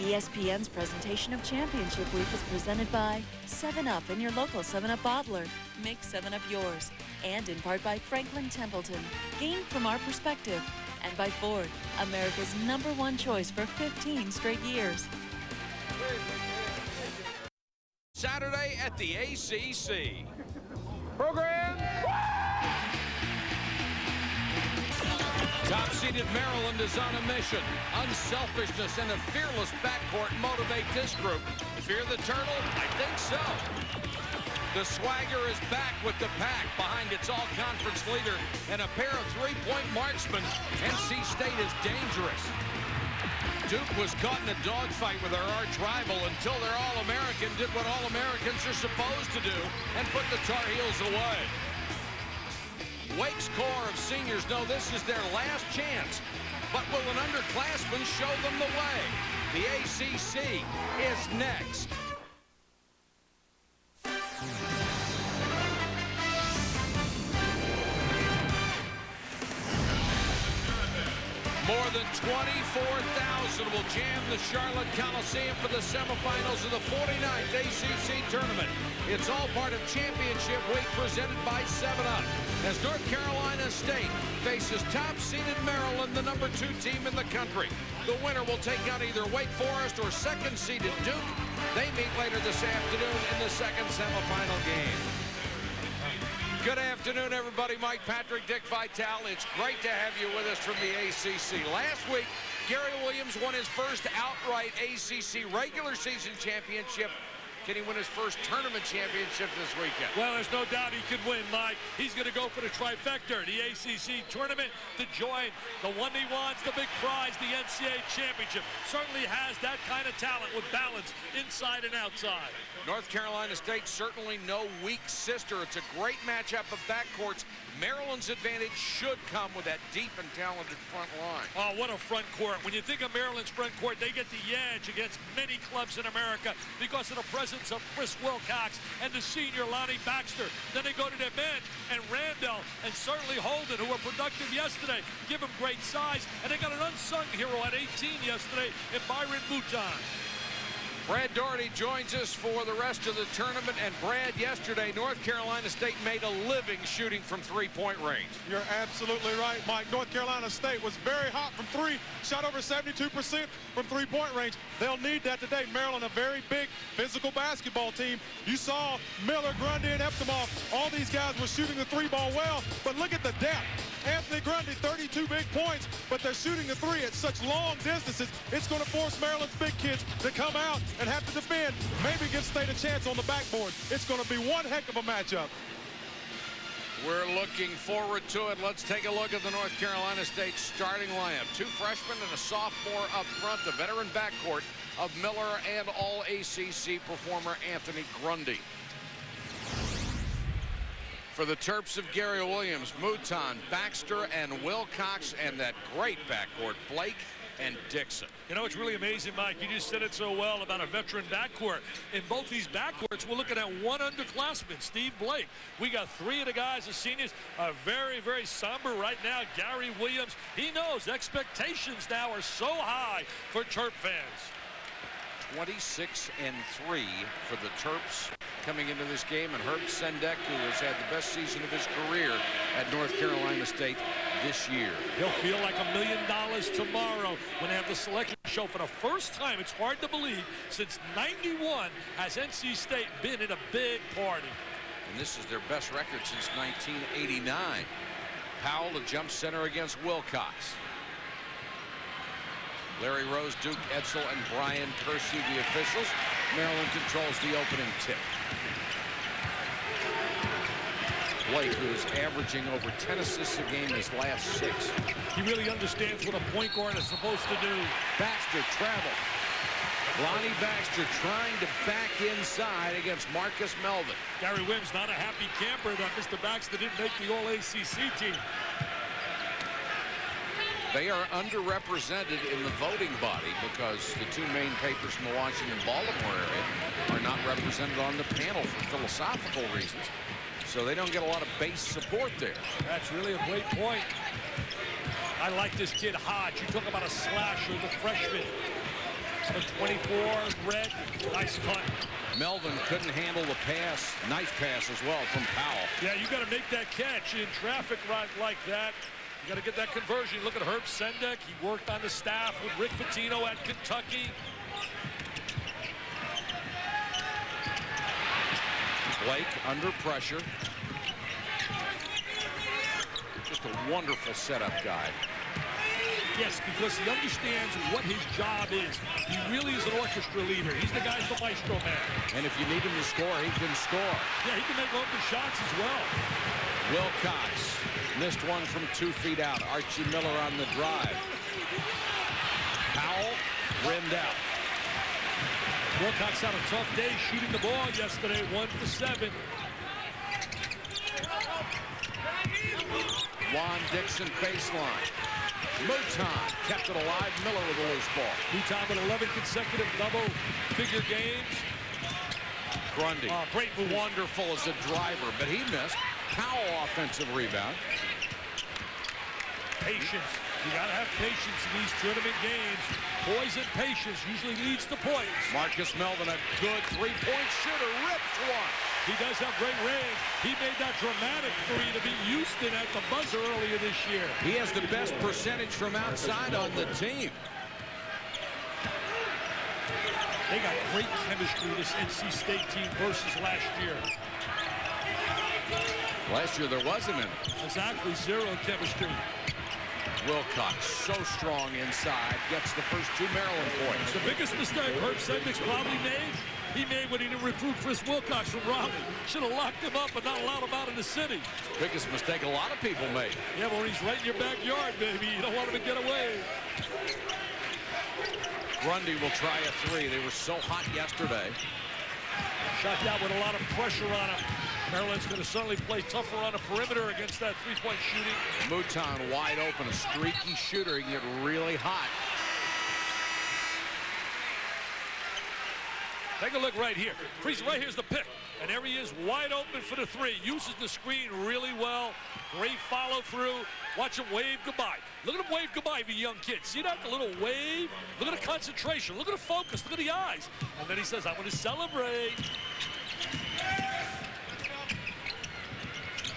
ESPN's presentation of Championship Week is presented by 7-Up and your local 7-Up bottler. Make 7-Up yours. And in part by Franklin Templeton. Gain from our perspective. And by Ford, America's #1 choice for 15 straight years. Saturday at the ACC. Program. Top-seeded Maryland is on a mission. Unselfishness and a fearless backcourt motivate this group. Fear the turtle? I think so. The swagger is back with the pack behind its all-conference leader and a pair of three-point marksmen. NC State is dangerous. Duke was caught in a dogfight with their arch-rival until their All-American did what All-Americans are supposed to do and put the Tar Heels away. Wake's core of seniors know this is their last chance, but will an underclassman show them the way? The ACC is next. More than 24,000 will jam the Charlotte Coliseum for the semifinals of the 49th ACC Tournament. It's all part of Championship Week presented by 7-Up. As North Carolina State faces top-seeded Maryland, the #2 team in the country. The winner will take on either Wake Forest or second-seeded Duke. They meet later this afternoon in the second semifinal game. Good afternoon, everybody. Mike Patrick, Dick Vitale. It's great to have you with us from the ACC. Last week, Gary Williams won his first outright ACC regular season championship. Can he win his first tournament championship this weekend? Well, there's no doubt he can win, Mike. He's going to go for the trifecta, the ACC tournament, to join the one he wants, the big prize, the NCAA championship. Certainly has that kind of talent with balance inside and outside. North Carolina State certainly no weak sister. It's a great matchup of backcourts. Maryland's advantage should come with that deep and talented front line. Oh, what a front court. When you think of Maryland's front court, they get the edge against many clubs in America because of the presence of Chris Wilcox and the senior Lonnie Baxter. Then they go to their bench, and Randall and certainly Holden, who were productive yesterday, give them great size. And they got an unsung hero at 18 yesterday in Byron Bouton. Brad Doherty joins us for the rest of the tournament. And Brad, yesterday, North Carolina State made a living shooting from three-point range. You're absolutely right, Mike. North Carolina State was very hot from three, shot over 72% from three-point range. They'll need that today. Maryland, a very big physical basketball team. You saw Miller, Grundy, and Eptemoff. All these guys were shooting the three ball well, but look at the depth. Anthony Grundy, 32 big points, but they're shooting the three at such long distances. It's going to force Maryland's big kids to come out and have to defend, maybe give State a chance on the backboard. It's going to be one heck of a matchup. We're looking forward to it. Let's take a look at the North Carolina State starting lineup. 2 freshmen and a sophomore up front, the veteran backcourt of Miller and All-ACC performer Anthony Grundy. For the Terps of Gary Williams, Mouton, Baxter, and Wilcox, and that great backcourt, Blake and Dixon. You know, it's really amazing, Mike. You just said it so well about a veteran backcourt. In both these backcourts, we're looking at one underclassman, Steve Blake. We got 3 of the guys as seniors, very, very somber right now. Gary Williams, he knows expectations now are so high for Terp fans. 26-3 for the Terps coming into this game, and Herb Sendek, who has had the best season of his career at North Carolina State this year. He'll feel like $1 million tomorrow when they have the selection show for the first time. It's hard to believe since '91 has NC State been in a big party. And this is their best record since 1989. Powell, the jump center against Wilcox. Larry Rose, Duke Edsel, and Brian Kersey, the officials. Maryland controls the opening tip. Blake, who is averaging over 10 assists a game his last 6. He really understands what a point guard is supposed to do. Baxter travel. Lonnie Baxter trying to back inside against Marcus Melvin. Gary Williams not a happy camper that Mr. Baxter didn't make the All-ACC team. They are underrepresented in the voting body because the 2 main papers in the Washington-Baltimore area are not represented on the panel for philosophical reasons. So they don't get a lot of base support there. That's really a great point. I like this kid Hodge. You talk about a slasher, the freshman. The 24, red, nice cut. Melvin couldn't handle the pass. Nice pass as well from Powell. Yeah, you got to make that catch in traffic right like that. You got to get that conversion. Look at Herb Sendek. He worked on the staff with Rick Pitino at Kentucky. Blake under pressure. Just a wonderful setup guy. Yes, because he understands what his job is. He really is an orchestra leader. He's the guy's the maestro man. And if you need him to score, he can score. Yeah, he can make open shots as well. Wilcox missed one from 2 feet out. Archie Miller on the drive. Powell rimmed out. Wilcox had a tough day shooting the ball yesterday, 1 for 7. Juan Dixon baseline. Mouton kept it alive. Miller with a loose ball. Mouton with 11 consecutive double-figure games. Grundy, great move. Wonderful as a driver, but he missed. Powell offensive rebound. Patience. You got to have patience in these tournament games. Poise and patience usually leads to points. Marcus Melvin, a good three-point shooter, ripped one. He does have great range. He made that dramatic three to beat Houston at the buzzer earlier this year. He has the best percentage from outside on the team. They got great chemistry, this NC State team versus last year. Last year there wasn't any. Exactly, zero chemistry. Wilcox, so strong inside, gets the first 2 Maryland points. The biggest mistake Herb Sendek's probably made, he made when he didn't recruit Chris Wilcox from Raleigh. Should have locked him up and not allowed him out of the city. Biggest mistake a lot of people made. Yeah, but when he's right in your backyard, baby, you don't want him to get away. Grundy will try a 3. They were so hot yesterday. Shot down with a lot of pressure on him. Maryland's going to certainly play tougher on the perimeter against that three-point shooting. Mouton wide open, a streaky shooter. He can get really hot. Take a look right here. Freeze, right here's the pick. And there he is, wide open for the 3. Uses the screen really well. Great follow through. Watch him wave goodbye. Look at him wave goodbye, the young kid. See that, the little wave? Look at the concentration. Look at the focus. Look at the eyes. And then he says, I'm going to celebrate.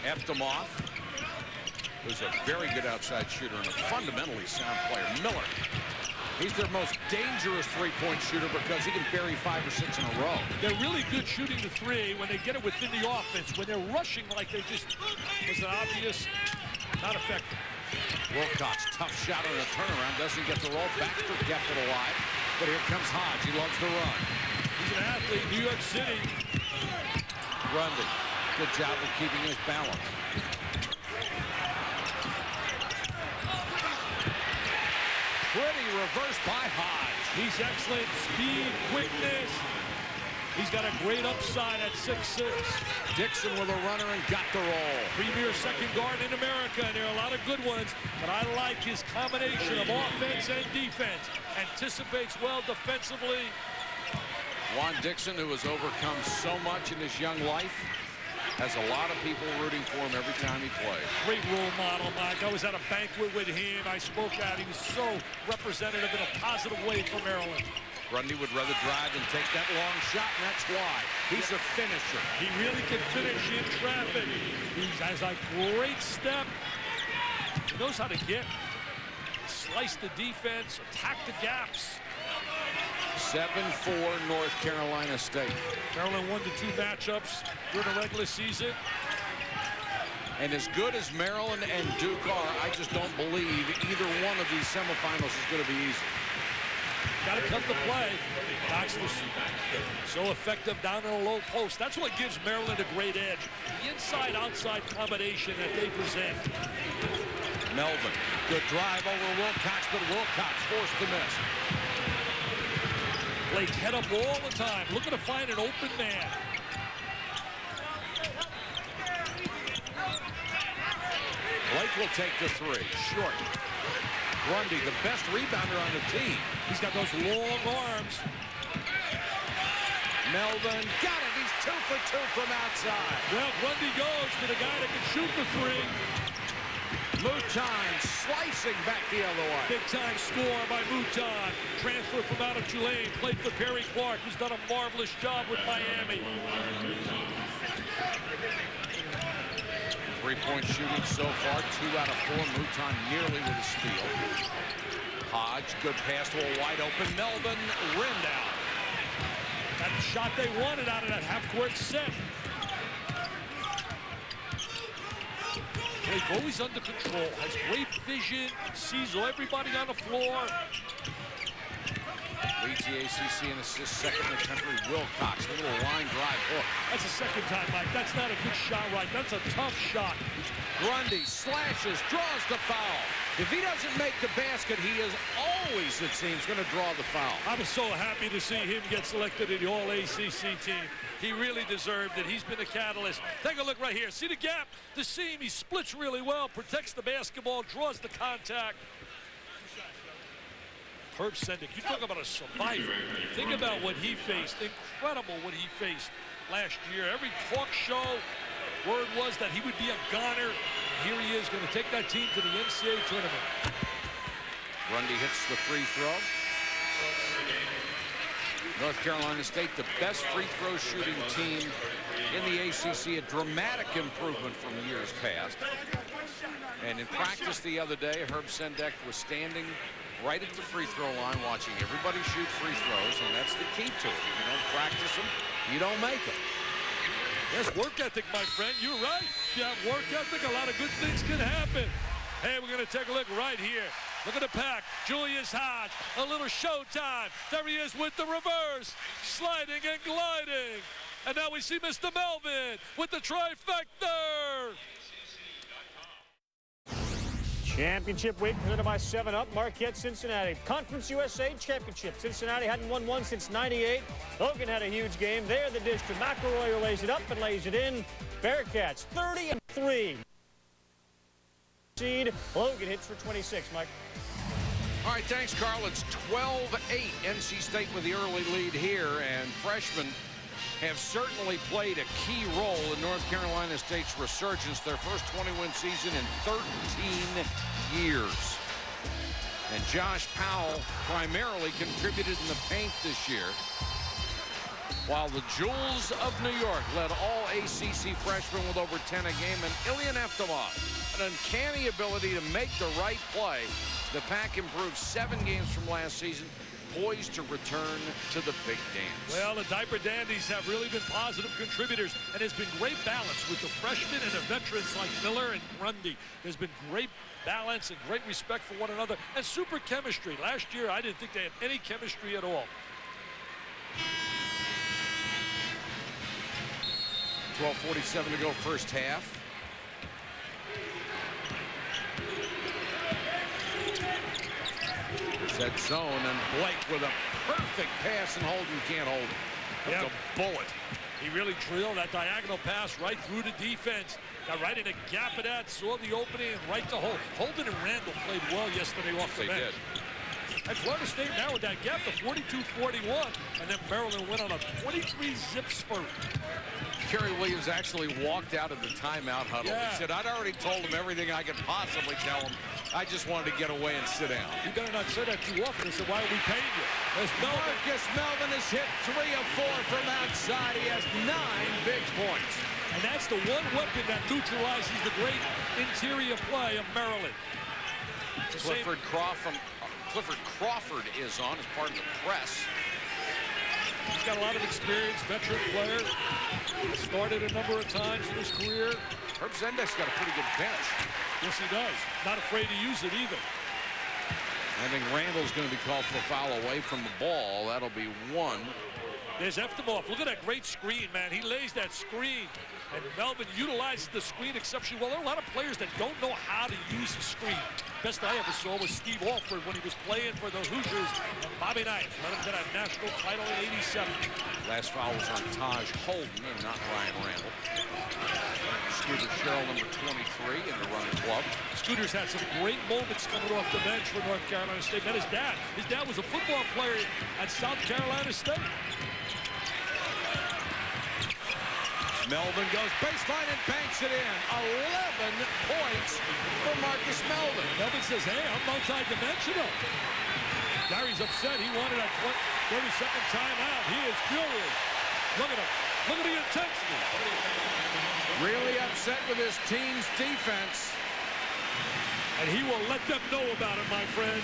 Eftimov, who's a very good outside shooter and a fundamentally sound player. Miller, he's their most dangerous three-point shooter because he can bury 5 or 6 in a row. They're really good shooting the 3 when they get it within the offense. When they're rushing like they just was an obvious, not effective. Wilcox, tough shot on the turnaround, doesn't get the roll. Baxter kept it alive, but here comes Hodge. He loves to run. He's an athlete, New York City. Grundy, good job of keeping his balance. Pretty reverse by Hodge. He's excellent, speed, quickness. He's got a great upside at 6'6". Dixon with a runner and got the roll. Premier second guard in America, and there are a lot of good ones, but I like his combination of offense and defense. Anticipates well defensively. Juan Dixon, who has overcome so much in his young life, has a lot of people rooting for him every time he plays. Great role model, Mike. I was at a banquet with him. I spoke out. He was so representative in a positive way for Maryland. Grundy would rather drive and take that long shot, and that's why. He's a finisher. He really can finish in traffic. He has a great step. He knows how to get, slice the defense, attack the gaps. 7-4 North Carolina State. Maryland won the 2 matchups during the regular season. And as good as Maryland and Duke are, I just don't believe either one of these semifinals is going to be easy. Got to come to play. Knox was so effective down in a low post. That's what gives Maryland a great edge. The inside-outside combination that they present. Melvin, good drive over Wilcox, but Wilcox forced to miss. Blake head up all the time, looking to find an open man. Blake will take the 3, short. Grundy, the best rebounder on the team. He's got those long arms. Melvin got it. He's 2 for 2 from outside. Well, Grundy goes to the guy that can shoot the 3. Mouton slicing back the other way. Big time score by Mouton. Transfer from out of Tulane. Played for Perry Clark, who's done a marvelous job with Miami. Three-point shooting so far, 2 out of 4. Mouton nearly with a steal. Hodge, good pass to a wide open Melvin. Rimmed out. That's the shot they wanted out of that half-court set. He's always under control, has great vision, sees everybody on the floor. Leads the ACC in assists, second in the country. Wilcox, a little line drive. Oh, that's the second time, Mike. That's not a good shot, right? That's a tough shot. Grundy slashes, draws the foul. If he doesn't make the basket, he is always, it seems, going to draw the foul. I was so happy to see him get selected in the All-ACC team. He really deserved it. He's been a catalyst. Take a look right here. See the gap, the seam. He splits really well, protects the basketball, draws the contact. Herb Sendek, you talk about a survivor. Think about what he faced. Incredible what he faced last year. Every talk show, word was that he would be a goner. And here he is, going to take that team to the NCAA tournament. Grundy hits the free throw. North Carolina State, the best free throw shooting team in the ACC, a dramatic improvement from years past. And in practice the other day, Herb Sendek was standing right at the free throw line watching everybody shoot free throws, and that's the key to it. If you don't practice them, you don't make them. Yes, work ethic, my friend. You're right. If you have work ethic, a lot of good things can happen. Hey, we're going to take a look right here. Look at the pack. Julius Hodge, a little showtime. There he is with the reverse, sliding and gliding. And now we see Mr. Melvin with the trifecta. Championship week presented by 7-Up, Marquette, Cincinnati. Conference USA Championship. Cincinnati hadn't won one since '98. Logan had a huge game. There the dish to McElroy, who lays it up and lays it in. Bearcats 30-3. Seed. Logan hits for 26, Mike. All right, thanks, Carl. It's 12-8. NC State with the early lead here, and freshmen have certainly played a key role in North Carolina State's resurgence, their first 20-win season in 13 years. And Josh Powell primarily contributed in the paint this year, while the Jewels of New York led all ACC freshmen with over 10 a game, and Ilya Neftomov, an uncanny ability to make the right play. The Pack improved 7 games from last season, poised to return to the big dance. Well, the Diaper Dandies have really been positive contributors, and there's been great balance with the freshmen and the veterans like Miller and Grundy. There's been great balance and great respect for one another, and super chemistry. Last year, I didn't think they had any chemistry at all. 12:47 to go first half. That zone, and Blake with a perfect pass, and Holden can't hold it. That's a bullet. He really drilled that diagonal pass right through the defense. Got right in the gap of that, saw the opening, and right to Holden. Holden and Randall played well yesterday off the bench. And Florida State narrowed that gap to 42-41, and then Maryland went on a 23-zip spurt. Kerry Williams actually walked out of the timeout huddle. Yeah. He said, I'd already told him everything I could possibly tell him. I just wanted to get away and sit down. You better not say that too often. He said, why are we paying you? There's Marcus Melvin has hit 3 of 4 from outside. He has 9 big points. And that's the one weapon that neutralizes the great interior play of Maryland. Clifford Crawford is on as part of the press. He's got a lot of experience, veteran player. Started a number of times in his career. Herb Sendek's got a pretty good bench. Yes, he does. Not afraid to use it either. I think Randall's going to be called for a foul away from the ball. That'll be 1. There's Eftimov. Look at that great screen, man. He lays that screen. And Melvin utilizes the screen exceptionally well. There are a lot of players that don't know how to use the screen. Best I ever saw was Steve Alford when he was playing for the Hoosiers. And Bobby Knight led him to that national title in '87. Last foul was on Taj Holden and not Ryan Randall. Scooter Sherrill, number 23 in the run club. Scooter's had some great moments coming off the bench for North Carolina State. Met his dad. His dad was a football player at South Carolina State. Melvin goes baseline and banks it in. 11 points for Marcus Melvin. Melvin says, hey, I'm multi-dimensional. Gary's upset. He wanted a 30-second timeout. He is furious. Look at him. Look at the intensity. Really upset with his team's defense. And he will let them know about it, my friends.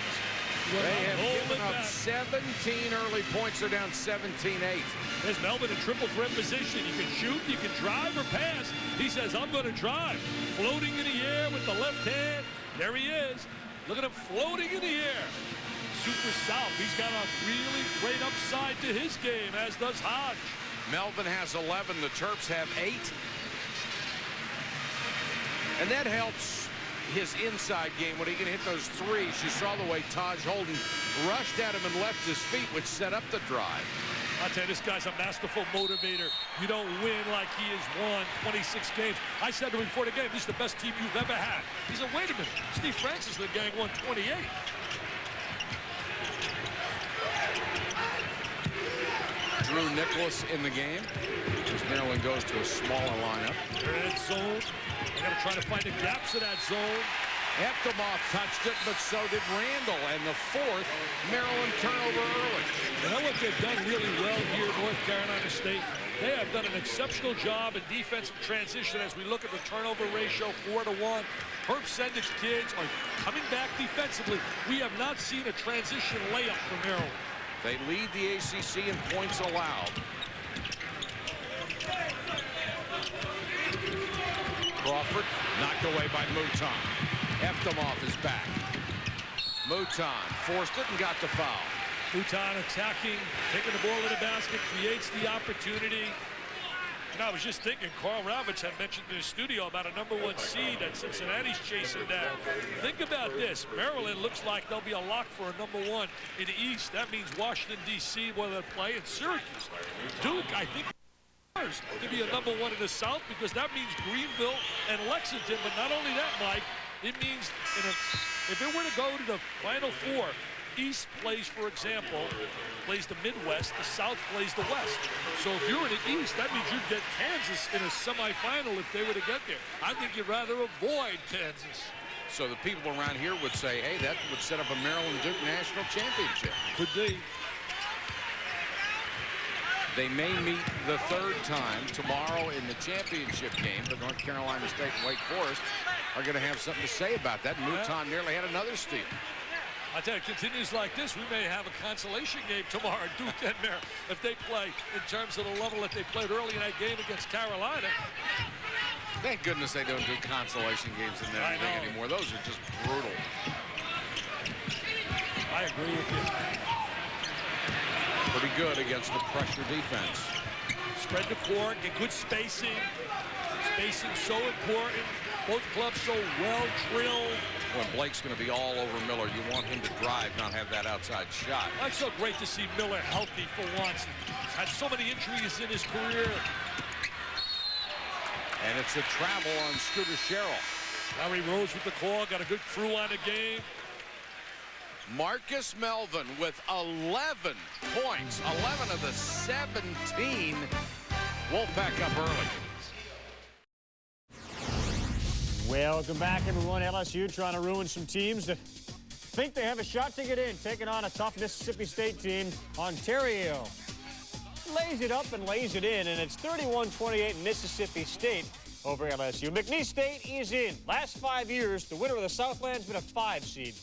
They have given up 17 early points. They're down 17-8. There's Melvin in triple threat position. You can shoot, you can drive or pass. He says, I'm going to drive. Floating in the air with the left hand. There he is. Look at him floating in the air. Super South. He's got a really great upside to his game, as does Hodge. Melvin has 11. The Terps have 8. And that helps his inside game when he can hit those threes. You saw the way Taj Holden rushed at him and left his feet, which set up the drive. I'll tell you, this guy's a masterful motivator. You don't win like he has won 26 games. I said to him before the game, this is the best team you've ever had. He said, wait a minute, Steve Francis, the gang won 28. Drew Nicholas in the game as Maryland goes to a smaller lineup. They're in zone. They got to try to find the gaps in that zone. Eftemoff touched it, but so did Randall. And the 4th Maryland turnover early. You know what they've done really well here at North Carolina State? They have done an exceptional job in defensive transition as we look at the turnover ratio 4-to-1. Herb Sendik's kids are coming back defensively. We have not seen a transition layup for Maryland. They lead the ACC in points allowed. Crawford knocked away by Mouton. Eftemoff is back. Mouton forced it and got the foul. Mouton attacking, taking the ball in the basket, creates the opportunity. And I was just thinking, Carl Ravitch had mentioned in the studio about a #1 seed that Cincinnati's chasing down. Think about this. Maryland looks like they'll be a lock for a #1 in the East. That means Washington, D.C., where they'll play, and Syracuse. Duke, I think, to be a #1 in the South, because that means Greenville and Lexington. But not only that, Mike, it means if it were to go to the Final Four, East plays, for example, plays the Midwest, the South plays the West. So if you're in the East, that means you'd get Kansas in a semifinal if they were to get there. I think you'd rather avoid Kansas. So the people around here would say, hey, that would set up a Maryland-Duke national championship. Could be. They may meet the 3rd time tomorrow in the championship game, but North Carolina State and Wake Forest are going to have something to say about that. Mouton nearly had another steal. I tell you, it continues like this, we may have a consolation game tomorrow, Duke and Maryland, if they play in terms of the level that they played early in that game against Carolina. Thank goodness they don't do consolation games in that league anymore. Those are just brutal. I agree with you. Pretty good against the pressure defense. Spread the court, get good spacing. Spacing so important. Both clubs so well drilled. When Blake's going to be all over Miller, you want him to drive, not have that outside shot. That's so great to see Miller healthy for once. He's had so many injuries in his career. And it's a travel on Scooter Sherrill. Larry Rose with the call, got a good crew on the game. Marcus Melvin with 11 points, 11 of the 17. Wolfpack up early. Welcome back, everyone. LSU trying to ruin some teams that think they have a shot to get in, taking on a tough Mississippi State team. Ontario lays it up and lays it in, and it's 31-28 Mississippi State over LSU. McNeese State is in. Last 5 years, the winner of the Southland's been a 5 seed.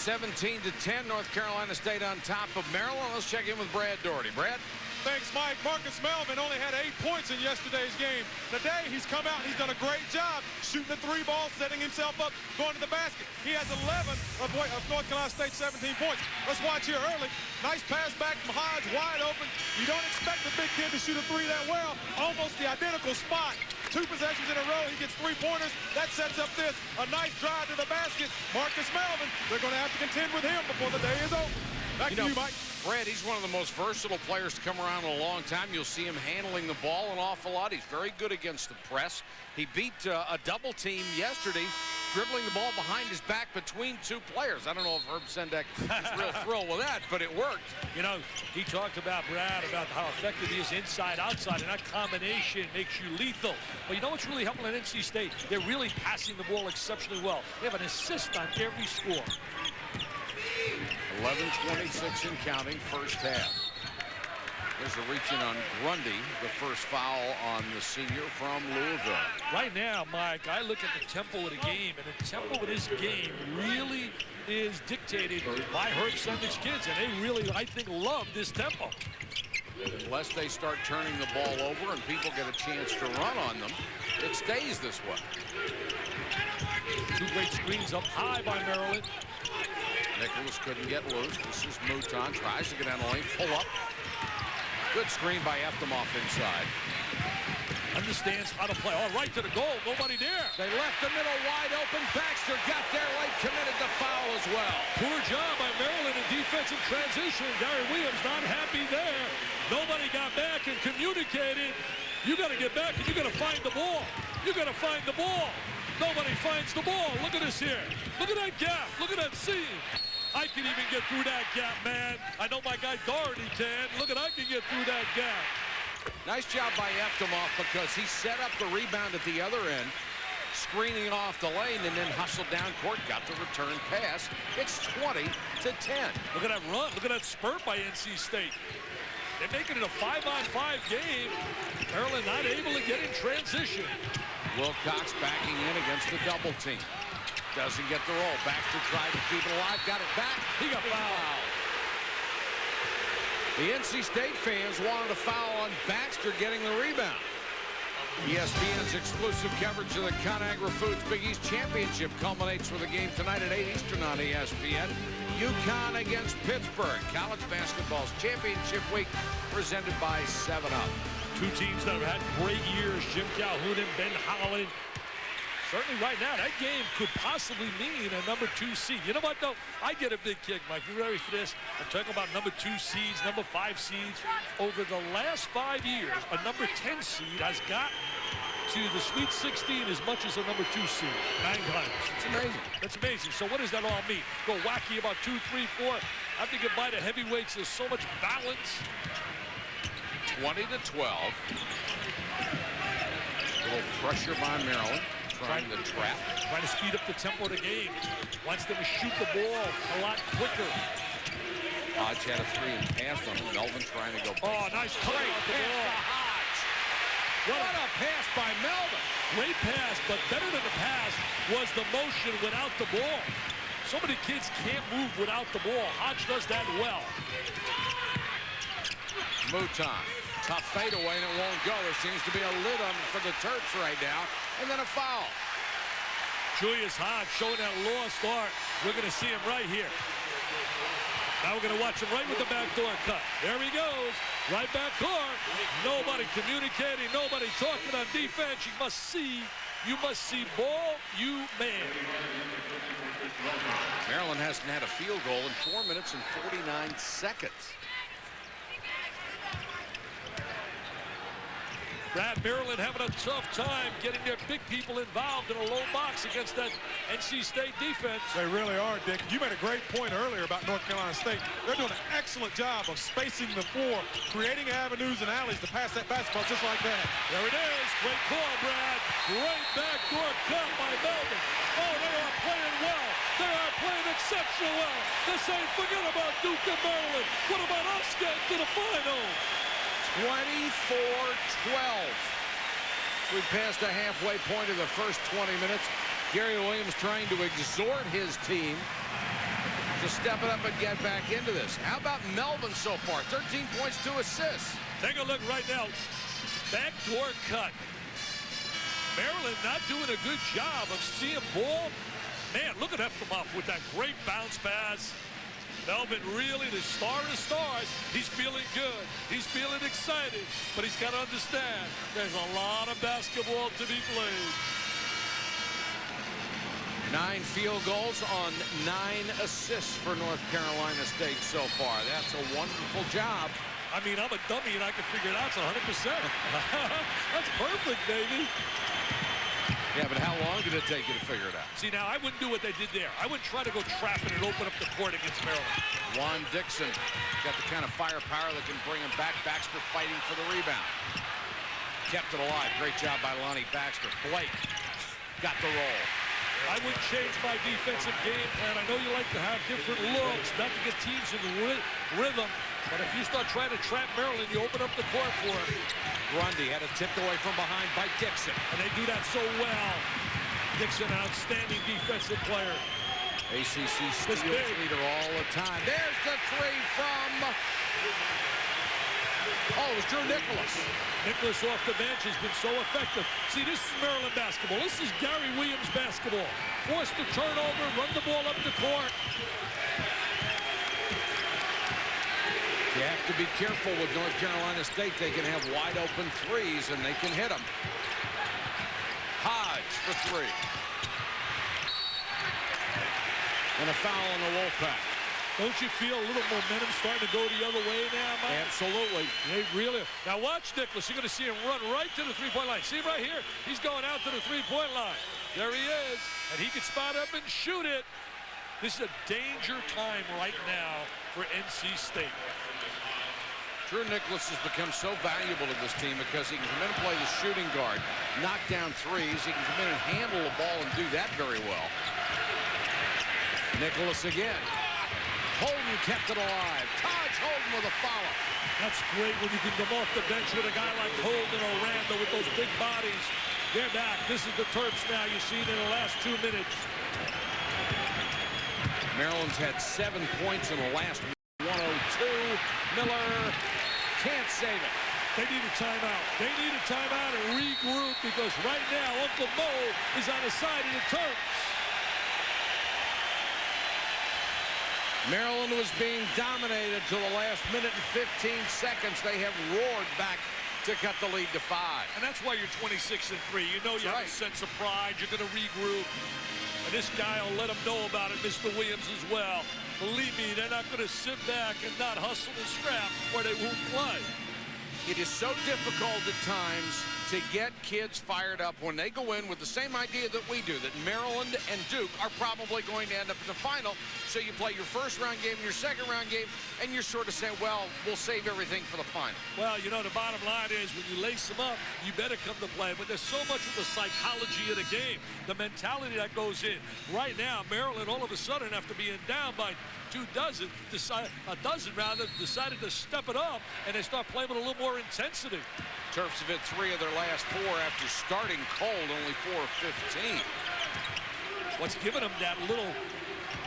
(17-10), North Carolina State on top of Maryland. Let's check in with Brad Doherty. Brad? Thanks, Mike. Marcus Melvin only had 8 points in yesterday's game. Today, he's come out and he's done a great job shooting the 3 ball, setting himself up, going to the basket. He has 11 of North Carolina State's 17 points. Let's watch here early. Nice pass back from Hodge, wide open. You don't expect the big kid to shoot a 3 that well. Almost the identical spot. 2 possessions in a row. He gets 3-pointers. That sets up this. A nice drive to the basket. Marcus Melvin, they're going to have to contend with him before the day is over. Back to you, Mike. Brad, he's one of the most versatile players to come around in a long time. You'll see him handling the ball an awful lot. He's very good against the press. He beat a double team yesterday dribbling the ball behind his back between two players. I don't know if Herb Sendek is real thrilled with that, but it worked. You know, he talked about, Brad, about how effective he is inside, outside, and that combination makes you lethal. But you know what's really helping at NC State? They're really passing the ball exceptionally well. They have an assist on every score. 11:26 and counting, first half. There's a reaching on Grundy, the first foul on the senior from Louisville. Right now, Mike, I look at the tempo of the game, and the tempo of this game really is dictated by Herb Sendek's kids, and they really, I think, love this tempo. Unless they start turning the ball over and people get a chance to run on them, it stays this way. Two great screens up high by Maryland. Nicholas couldn't get loose. This is Mouton, tries to get down the lane, pull up. Good screen by Eftimov inside. Understands how to play. Oh, right to the goal. Nobody there. They left the middle wide open. Baxter got there late, committed the foul as well. Poor job by Maryland in defensive transition. Gary Williams not happy there. Nobody got back and communicated. You got to get back and you got to find the ball. You got to find the ball. Nobody finds the ball. Look at this here. Look at that gap. Look at that seam. I can even get through that gap, man. I know my guy Doherty can. Look at, I can get through that gap. Nice job by Eftimov because he set up the rebound at the other end, screening off the lane and then hustled down court, got the return pass. It's 20-10. Look at that run. Look at that spurt by NC State. They're making it a 5-on-5 game. Maryland not able to get in transition. Wilcox backing in against the double team. Doesn't get the roll. Baxter tried to keep it alive. Got it back. He got fouled. The NC State fans wanted a foul on Baxter getting the rebound. ESPN's exclusive coverage of the ConAgra Foods Big East Championship culminates with a game tonight at 8 Eastern on ESPN. UConn against Pittsburgh. College basketball's championship week presented by 7-Up. Two teams that have had great years, Jim Calhoun and Ben Howland. Certainly right now, that game could possibly mean a number 2 seed. You know what, though? I get a big kick, Mike. You ready for this? I'm talking about number 2 seeds, number 5 seeds. Over the last 5 years, a number 10 seed has got to the Sweet 16 as much as a number 2 seed. 9 times. It's amazing. That's amazing. So what does that all mean? Go wacky about 2, 3, 4. I think by the heavyweights, there's so much balance. 20-12. A little pressure by Maryland. Trying to trap. Trying to speed up the tempo of the game. Wants them to shoot the ball a lot quicker. Hodge had a 3 and passed on him. Melvin trying to go. Oh, nice cut off the ball. Hodge. What a pass by Melvin. Great pass, but better than the pass was the motion without the ball. So many kids can't move without the ball. Hodge does that well. Mouton. Tough fadeaway, and it won't go. There seems to be a lid on for the Terps right now. And then a foul. Julius Hodge showing that lost start. We're going to see him right here. Now we're going to watch him right with the backdoor cut. There he goes. Right back court. Nobody communicating. Nobody talking on defense. You must see ball, you man. Maryland hasn't had a field goal in 4 minutes and 49 seconds. Brad, Maryland having a tough time getting their big people involved in a low box against that NC State defense. They really are, Dick. You made a great point earlier about North Carolina State. They're doing an excellent job of spacing the floor, creating avenues and alleys to pass that basketball just like that. There it is. Great call, Brad. Great backdoor cut by Melvin. Oh, they are playing well. They are playing exceptionally well. This ain't forget about Duke and Maryland. What about us getting to the final? 24-12. We passed the halfway point of the first 20 minutes. Gary Williams trying to exhort his team to step it up and get back into this. How about Melvin so far? 13 points, 2 assists. Take a look right now. Backdoor cut. Maryland not doing a good job of seeing ball. Man, look at Eftimov with that great bounce pass. Melvin really the star of stars. He's feeling good. He's feeling excited. But he's got to understand there's a lot of basketball to be played. 9 field goals on 9 assists for North Carolina State so far. That's a wonderful job. I mean, I'm a dummy and I can figure it out. It's 100%. That's perfect, baby. Yeah, but how long did it take you to figure it out? See, now, I wouldn't do what they did there. I wouldn't try to go trap it and open up the court against Maryland. Juan Dixon got the kind of firepower that can bring him back. Baxter fighting for the rebound. Kept it alive. Great job by Lonnie Baxter. Blake got the roll. I would change my defensive game plan. I know you like to have different looks, not to get teams in rhythm. But if you start trying to trap Maryland, you open up the court for him. Grundy had it tipped away from behind by Dixon. And they do that so well. Dixon, outstanding defensive player. ACC steals leader all the time. There's the three from... Oh, it was Drew Nicholas. Nicholas off the bench has been so effective. See, this is Maryland basketball. This is Gary Williams basketball. Forced to turn over, run the ball up the court. You have to be careful with North Carolina State. They can have wide open threes, and they can hit them. Hodge for three. And a foul on the Wolfpack. Don't you feel a little momentum starting to go the other way now, Mike? Absolutely. They really. Now watch Nicholas. You're going to see him run right to the three-point line. See him right here? He's going out to the three-point line. There he is. And he can spot up and shoot it. This is a danger time right now for NC State. Drew Nicholas has become so valuable to this team because he can come in and play the shooting guard, knock down threes. He can come in and handle the ball and do that very well. Nicholas again. Holden kept it alive. Hodge Holden with a foul. That's great when you can come off the bench with a guy like Holden or Randall with those big bodies. They're back. This is the Terps now. You've seen in the last 2 minutes. Maryland's had 7 points in the last 102. Miller can't save it. They need a timeout. They need a timeout and regroup because right now Uncle Mo is on the side of the Terps. Maryland was being dominated till the last minute and 15 seconds. They have roared back to cut the lead to 5. And that's why you're 26-3. You know you have a sense of pride. You're going to regroup. And this guy will let them know about it, Mr. Williams as well. Believe me, they're not going to sit back and not hustle and scrap or they won't play. It is so difficult at times to get kids fired up when they go in with the same idea that we do, that Maryland and Duke are probably going to end up in the final. So you play your first round game and your second round game, and you're sort of saying, well, we'll save everything for the final. Well, you know, the bottom line is when you lace them up, you better come to play. But there's so much of the psychology of the game, the mentality that goes in. Right now, Maryland all of a sudden, after being down by decided to step it up, and they start playing with a little more intensity. Terps have hit 3 of their last 4 after starting cold, only 4 of 15. What's given them that little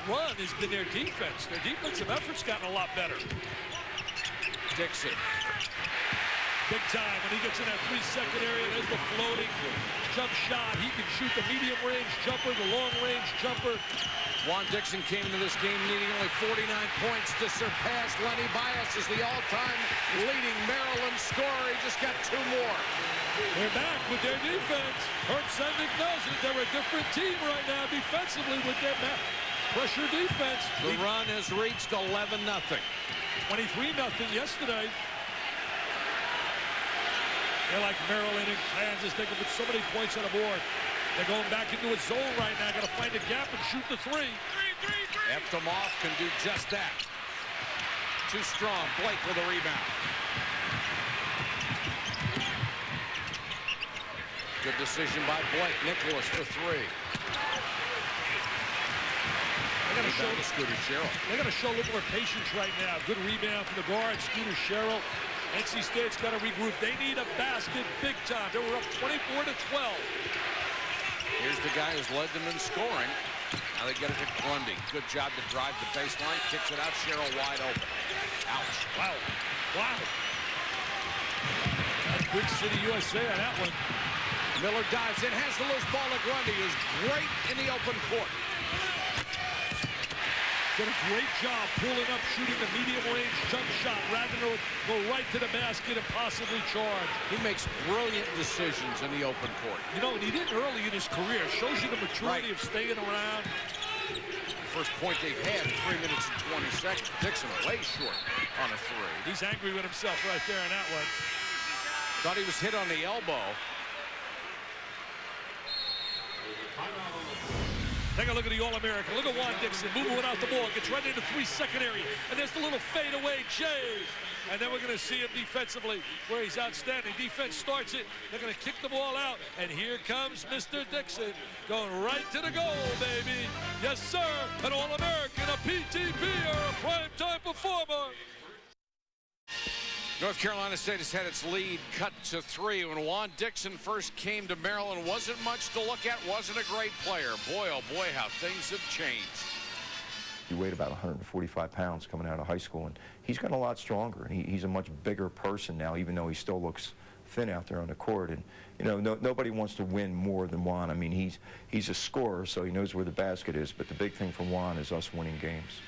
run has been their defense. Their defensive effort's gotten a lot better. Dixon. Big time when he gets in that 3-second area. There's the floating jump shot. He can shoot the medium-range jumper, the long-range jumper. Juan Dixon came into this game needing only 49 points to surpass Lenny Bias as the all-time leading Maryland scorer. He just got 2 more. They're back with their defense. Herb Sendek knows it. They're a different team right now defensively with their pressure defense. The run has reached 11-0. 23-0 yesterday. They're like Maryland and Kansas. They can put so many points on the board. They're going back into a zone right now. Got to find a gap and shoot the 3. Eftimov can do just that. Too strong. Blake with a rebound. Good decision by Blake. Nicholas for 3. They got to show Scooter Sherrill. They got to show a little more patience right now. Good rebound from the guard, Scooter Sherrill. NC State's got to regroup. They need a basket big time. They were up 24-12. Here's the guy who's led them in scoring. Now they get it to Grundy. Good job to drive the baseline. Kicks it out. Sherrill wide open. Ouch. Wow. Wow. That's Big City USA on that one. Miller dives in. Has the loose ball to Grundy, who's great in the open court. Did a great job pulling up, shooting the medium-range jump shot rather than go right to the basket and possibly charge. He makes brilliant decisions in the open court. You know, and he did early in his career. Shows you the maturity of staying around. First point they've had, 3 minutes and 20 seconds. Dixon way short on a 3. He's angry with himself right there on that one. Thought he was hit on the elbow. Take a look at the All-American. Look at Juan Dixon moving without the ball. Gets right into 3-second area. And there's the little fadeaway J. And then we're going to see him defensively where he's outstanding. Defense starts it. They're going to kick the ball out. And here comes Mr. Dixon going right to the goal, baby. Yes, sir. An All-American, a PTP, or a primetime performer. North Carolina State has had its lead cut to 3. When Juan Dixon first came to Maryland, wasn't much to look at, wasn't a great player. Boy, oh boy, how things have changed. He weighed about 145 pounds coming out of high school, and he's gotten a lot stronger, and he's a much bigger person now, even though he still looks thin out there on the court. And, you know, nobody wants to win more than Juan. I mean, he's a scorer, so he knows where the basket is, but the big thing for Juan is us winning games.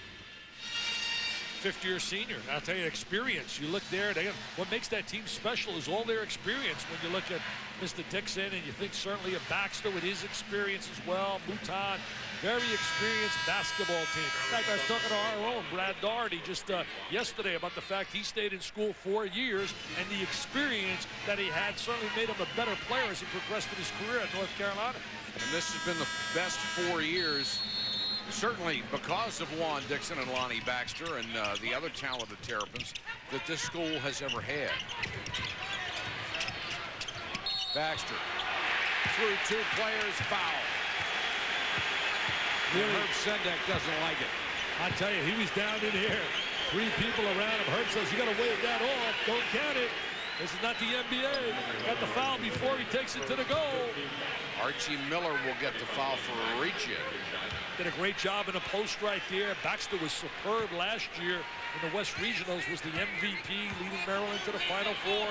Fifth-year senior. I'll tell you, experience. You look there, what makes that team special is all their experience. When you look at Mr. Dixon, and you think certainly of Baxter with his experience as well, Mouton, very experienced basketball team. In fact, I was talking to our own Brad Doherty just yesterday about the fact he stayed in school 4 years, and the experience that he had certainly made him a better player as he progressed in his career at North Carolina. And this has been the best 4 years, certainly because of Juan Dixon and Lonnie Baxter and the other talented Terrapins that this school has ever had. Baxter through 2 players, foul. Really? Herb Sendek doesn't like it. I tell you, he was down in here. 3 people around him. Herb says, you got to wave that off. Don't count it. This is not the NBA. Got the foul before he takes it to the goal. Archie Miller will get the foul for a reach-in. Did a great job in a post right there. Baxter was superb last year in the West Regionals, was the MVP, leading Maryland to the Final Four.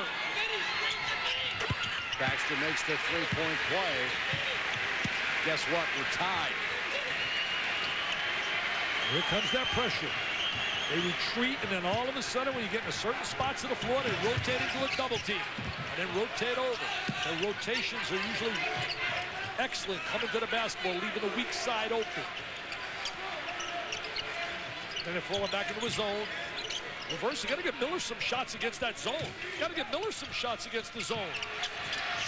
Baxter makes the 3-point play. Guess what? We're tied. Here comes that pressure. They retreat, and then all of a sudden, when you get into certain spots of the floor, they rotate into a double team, and then rotate over. The rotations are usually excellent coming to the basketball, leaving the weak side open. Then they're falling back into a zone. Reverse, you got to get Miller some shots against that zone. You got to get Miller some shots against the zone.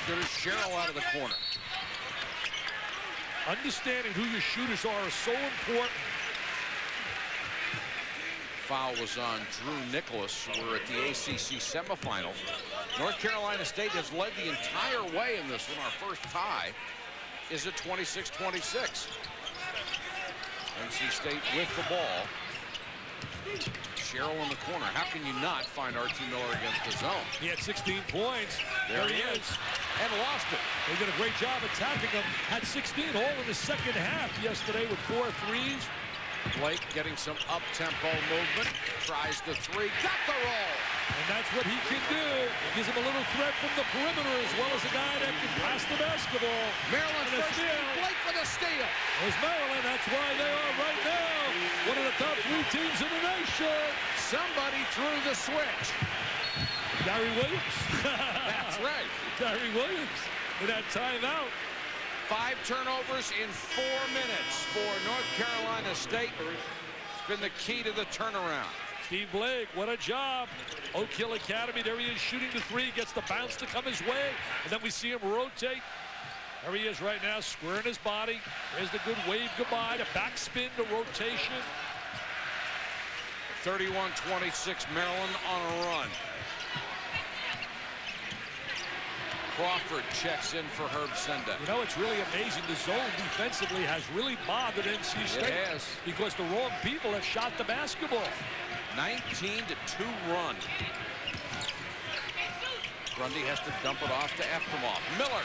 Scooter Sherrill out of the corner. Understanding who your shooters are is so important. Foul was on Drew Nicholas. We're at the ACC Semifinal. North Carolina State has led the entire way in this one. Our first tie is at 26-26. NC State with the ball. Sherrill in the corner. How can you not find Archie Miller against the zone? He had 16 points. There he is. And lost it. They did a great job attacking him. Had 16 all in the second half yesterday with 4 threes. Blake getting some up-tempo movement. Tries the 3. Got the roll. And that's what he can do. Gives him a little threat from the perimeter as well as a guy that can pass the basketball. Maryland first. Blake with a steal. There's Maryland. That's why they are right now one of the top 3 teams in the nation. Somebody threw the switch. Gary Williams. That's right. Gary Williams in that timeout. 5 turnovers in 4 minutes for North Carolina State. It's been the key to the turnaround. Steve Blake, what a job. Oak Hill Academy, there he is shooting the 3, gets the bounce to come his way, and then we see him rotate. There he is right now, squaring his body. There's the good wave goodbye, the backspin, the rotation. 31-26, Maryland on a run. Crawford checks in for Herb Sendek. You know, it's really amazing. The zone defensively has really bothered NC State. It has. Because the wrong people have shot the basketball. 19-2 run. Grundy has to dump it off to Eftimov. Miller.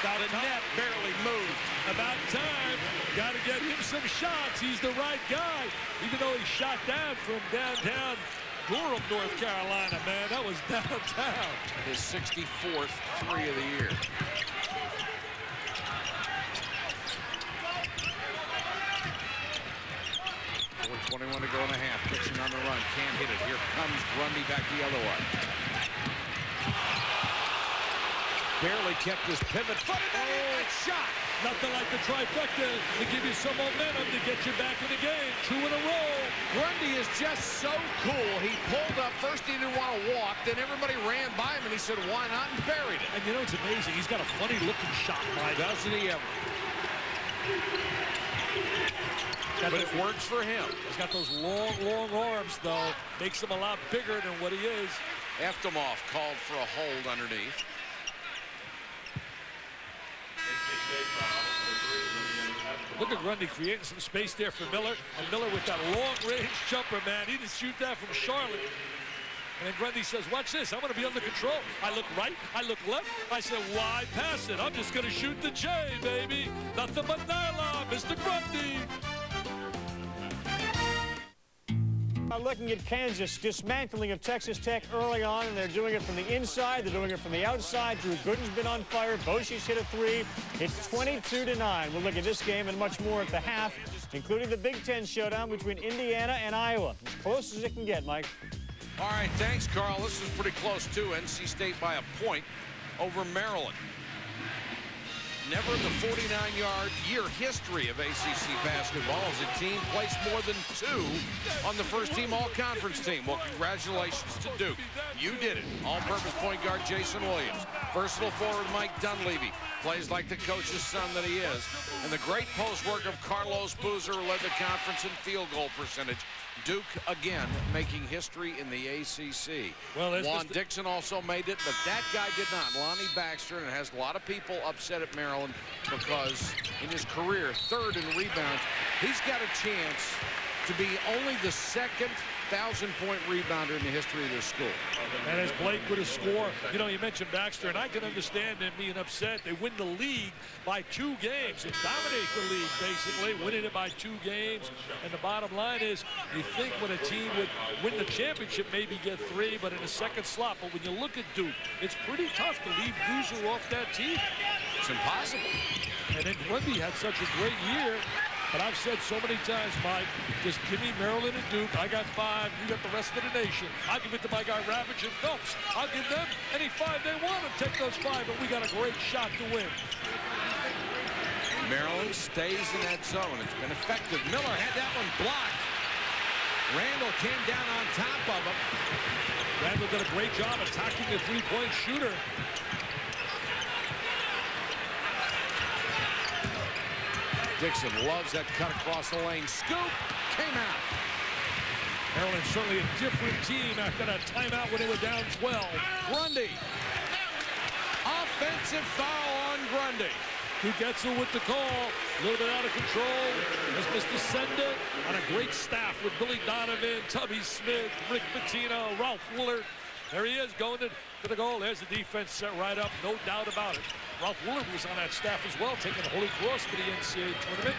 The net barely moved. About time. Got to get him some shots. He's the right guy. Even though he shot down from downtown Durham, North Carolina, man. That was downtown. His 64th 3 of the year. .21 to go in the half. Dixon on the run. Can't hit it. Here comes Grundy back the other way. barely kept his pivot foot. And shot. Nothing like the trifecta to give you some momentum to get you back in the game. 2 in a row. Grundy is just so cool. He pulled up. First he didn't want to walk. Then everybody ran by him, and he said, why not? And buried it. And you know, it's amazing. He's got a funny-looking shot, Mike. Doesn't he ever? But it works for him. He's got those long, long arms, though. Makes him a lot bigger than what he is. Eftimov called for a hold underneath. Look at Grundy creating some space there for Miller. And Miller with that long-range jumper, man. He didn't shoot that from Charlotte. And then Grundy says, watch this. I'm going to be under control. I look right. I look left. I said, why pass it? I'm just going to shoot the J, baby. Nothing but nylon, Mr. Grundy. Looking at Kansas, dismantling of Texas Tech early on, and they're doing it from the inside. They're doing it from the outside. Drew Gooden's been on fire. Boshi's hit a 3. It's 22-9. We'll look at this game and much more at the half, including the Big Ten showdown between Indiana and Iowa. As close as it can get, Mike. All right, thanks, Carl. This is pretty close, too. NC State by a point over Maryland. Never in the 49-year history of ACC basketball has a team placed more than 2 on the first-team all-conference team. Well, congratulations to Duke. You did it. All-purpose point guard Jason Williams. Versatile forward Mike Dunleavy. Plays like the coach's son that he is. And the great post work of Carlos Boozer led the conference in field goal percentage. Duke, again, making history in the ACC. Well, Juan Dixon also made it, but that guy did not. Lonnie Baxter, and it has a lot of people upset at Maryland because in his career, 3rd in rebounds, he's got a chance to be only the 2nd 1,000-point rebounder in the history of this school. And as Blake with a score, you know, you mentioned Baxter, and I can understand them being upset. They win the league by 2 games. They dominate the league, basically, winning it by 2 games. And the bottom line is, you think when a team would win the championship, maybe get 3, but in the 2nd slot. But when you look at Duke, it's pretty tough to leave Boozer off that team. It's impossible. And then Grundy had such a great year. But I've said so many times, Mike, just give me Maryland and Duke. I got 5. You got the rest of the nation. I'll give it to my guy Ravage and Phelps. I'll give them any 5 they want and take those 5. But we got a great shot to win. Maryland stays in that zone. It's been effective. Miller had that one blocked. Randall came down on top of him. Randall did a great job attacking the 3-point shooter. Dixon loves that cut across the lane. Scoop came out. Maryland certainly a different team after that timeout when they were down 12. Grundy. Offensive foul on Grundy. Who gets it with the call. A little bit out of control. There's Mr. Sender on a great staff with Billy Donovan, Tubby Smith, Rick Pitino, Ralph Willard. There he is going to the goal. There's the defense set right up, no doubt about it. Ralph Willard was on that staff as well, taking the Holy Cross to the NCAA tournament.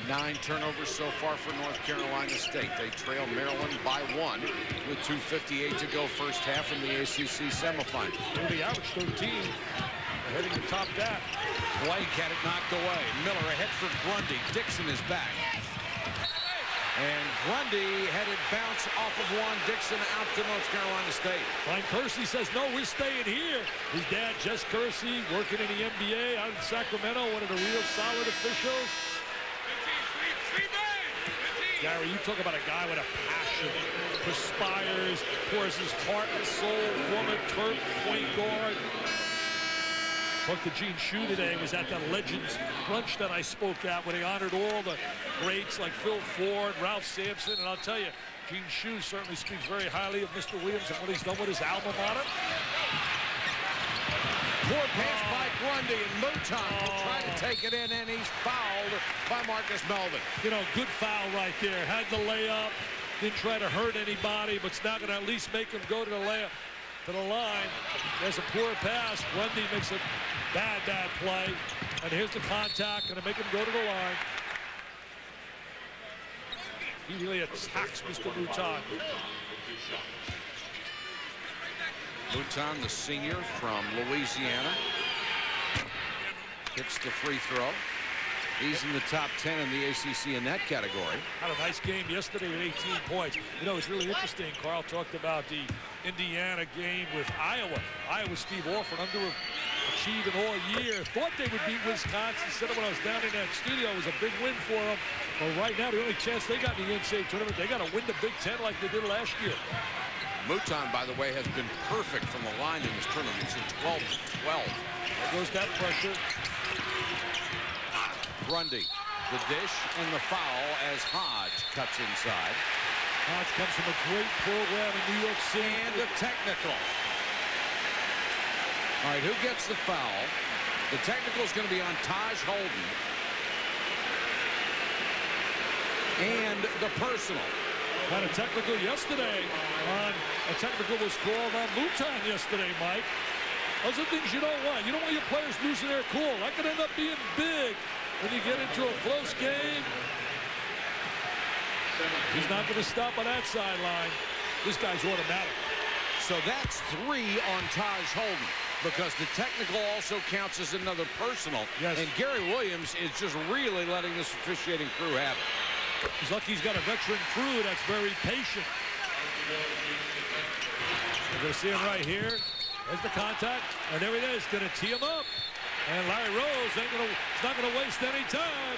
9 turnovers so far for North Carolina State. They trail Maryland by 1 with 2:58 to go first half in the ACC semifinal. The average 13. They're heading to top that. Blake had it knocked away. Miller ahead for Grundy. Dixon is back. And Grundy had it bounce off of Juan Dixon out to North Carolina State. Mike Kersey says, no, we're staying here. His dad, Jess Kersey, working in the NBA out in Sacramento, one of the real solid officials. Gary, you talk about a guy with a passion, perspires, pours his heart and soul, former Terp point guard. Talked to Gene Shue today. Was at that Legends brunch that I spoke at when he honored all the greats like Phil Ford, Ralph Sampson, and I'll tell you, Gene Shue certainly speaks very highly of Mr. Williams and what he's done with his alma mater. Poor pass by Grundy, and Mouton will try to take it in, and he's fouled by Marcus Melvin. You know, good foul right there. Had the layup, didn't try to hurt anybody, but it's not going to at least make him go to the layup. To the line. There's a poor pass. Grundy makes a bad play. And here's the contact. Going to make him go to the line. He really attacks Mr. Mouton. Mouton, the senior from Louisiana, hits the free throw. He's in the top 10 in the ACC in that category. Had a nice game yesterday with 18 points. You know, it's really interesting. Carl talked about the Indiana game with Iowa. Iowa, Steve Alford, underachieving all year. Thought they would beat Wisconsin. Said when I was down in that studio, it was a big win for them. But right now, the only chance they got in the NCAA tournament, they got to win the Big Ten like they did last year. Mouton, by the way, has been perfect from the line in this tournament. He's in 12-12. There goes that pressure. Grundy, the dish and the foul as Hodge cuts inside. Hodge comes from a great program in New York City. And a technical. All right, who gets the foul? The technical is going to be on Taj Holden. And the personal. Had a technical yesterday on, a technical was called on Mouton yesterday, Mike. Those are things you don't want. You don't want your players losing their cool. That could end up being big when you get into a close game. He's not going to stop on that sideline. This guy's automatic. So that's 3 on Taj Holden, because the technical also counts as another personal. Yes. And Gary Williams is just really letting this officiating crew have it. He's lucky he's got a veteran crew that's very patient. You're going to see him right here. There's the contact, and there it is. Going to tee him up. And Larry Rose is not going to waste any time.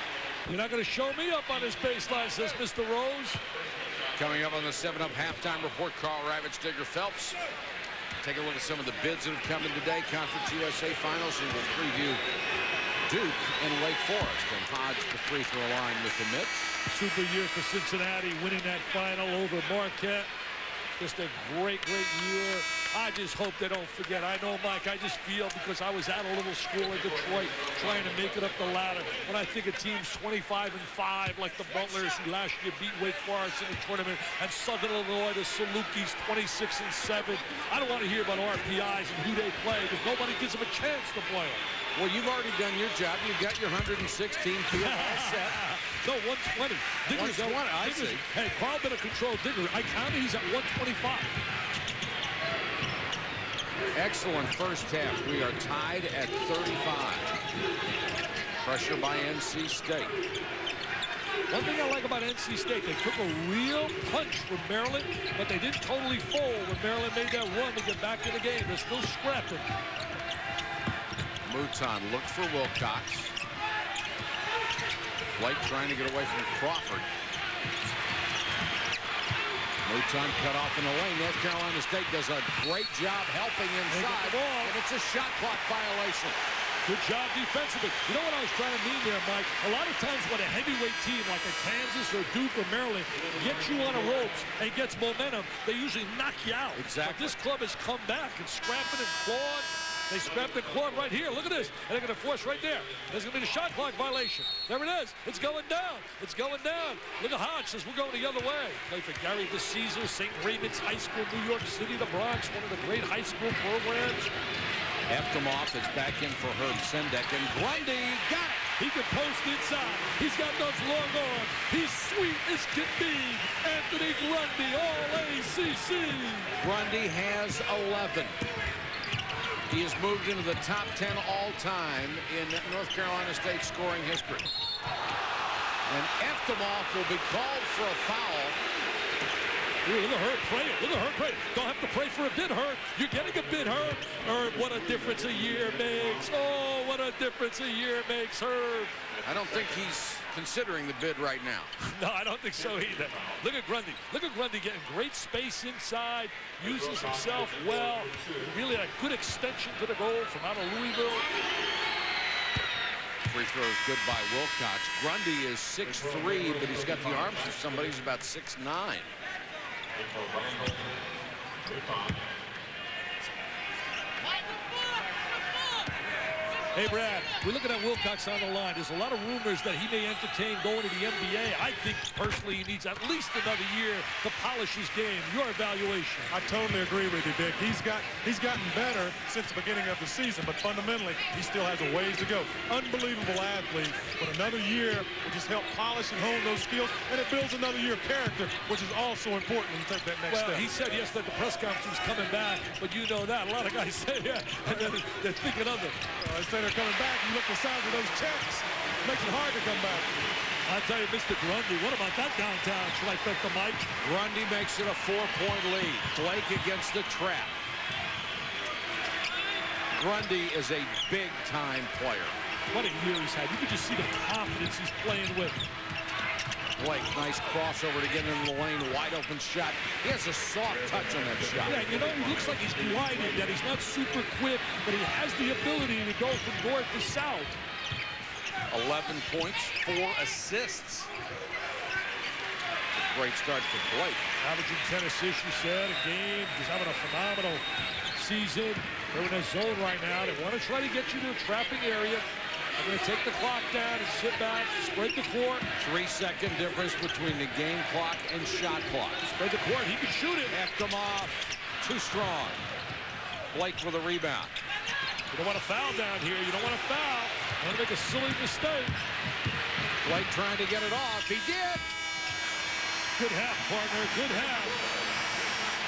You're not going to show me up on this baseline, says Mr. Rose. Coming up on the 7 Up halftime report, Carl Ravitch, Digger Phelps. Take a look at some of the bids that have come in today. Conference USA Finals, and we'll preview Duke and Wake Forest. And Hodge, the free throw line with the mitts. Super year for Cincinnati, winning that final over Marquette. Just a great, great year. I just hope they don't forget. I know, Mike, I just feel, because I was at a little school in Detroit trying to make it up the ladder. When I think of teams 25-5, like the Butlers, who last year beat Wake Forest in the tournament, and Southern Illinois, the Salukis, 26-7. I don't want to hear about RPIs and who they play, because nobody gives them a chance to play them. Well, you've already done your job. You've got your 116 field all set. No, 120. Digger's 120, I see. Hey, Carl better control Digger. I counted, he's at 125. Excellent first half. We are tied at 35. Pressure by NC State. One thing I like about NC State, they took a real punch from Maryland, but they didn't totally fold when Maryland made that run to get back in the game. They're still scrapping. Mouton looked for Wilcox. Blake trying to get away from Crawford. Mouton cut off in the lane. North Carolina State does a great job helping inside, and it's a shot clock violation. Good job defensively. You know what I was trying to mean there, Mike? A lot of times when a heavyweight team like a Kansas or Duke or Maryland gets you on the ropes and gets momentum, they usually knock you out. Exactly. But this club has come back and scrapping and clawed. They scrapped and clawed right here. Look at this. And they're going to force right there. There's going to be the shot clock violation. There it is. It's going down. It's going down. Look at Hodge says we're going the other way. Played for Gary DeCesar, St. Raymond's High School, New York City, the Bronx, one of the great high school programs. Eftimov is back in for Herb Sendek, and Grundy got it. He can post inside. He's got those long arms. He's sweet as can be. Anthony Grundy, all ACC. Grundy has 11. He has moved into the top 10 all-time in North Carolina State scoring history. And Eftimov will be called for a foul. Ooh, look at Herb praying. Look at Herb praying. Don't have to pray for a bid, Herb. You're getting a bid, Herb. Herb, what a difference a year makes. Oh, what a difference a year makes, Herb. I don't think he's considering the bid right now. No, I don't think so either. Look at Grundy. Look at Grundy getting great space inside, uses himself well. Really a good extension to the goal from out of Louisville. Free throw is good by Wilcox. Grundy is 6'3", but he's got the arms of somebody who's about 6'9". Hey, Brad, we're looking at Wilcox on the line. There's a lot of rumors that he may entertain going to the NBA. I think, personally, he needs at least another year to polish his game. Your evaluation? I totally agree with you, Dick. He's gotten better since the beginning of the season, but fundamentally, he still has a ways to go. Unbelievable athlete, but another year will just help polish and hone those skills, and it builds another year of character, which is also important when you take that next step. Well, he said yes that the press conference was coming back, but you know that. A lot of guys say, yeah, and then they're thinking of it. They say they're coming back. You look at the size of those checks. Makes it hard to come back. I'll tell you, Mr. Grundy, what about that downtown trifecta, Mike? Grundy makes it a 4-point lead. Blake against the trap. Grundy is a big-time player. What a year he's had. You can just see the confidence he's playing with. Blake, nice crossover to get into the lane. Wide open shot. He has a soft touch on that shot. Yeah, you know, he looks like he's gliding, that he's not super quick, but he has the ability to go from north to south. 11 points, 4 assists. A great start for Blake. Averaging 10 assists, you said, a game. He's having a phenomenal season. They're in a zone right now. They want to try to get you to a trapping area. They're going to take the clock down and sit back, spread the court. 3-second difference between the game clock and shot clock. Spread the court. He can shoot it. Left them off. Too strong. Blake with a rebound. You don't want to foul down here. You don't want to foul. You want to make a silly mistake. Blake trying to get it off. He did. Good half, partner. Good half.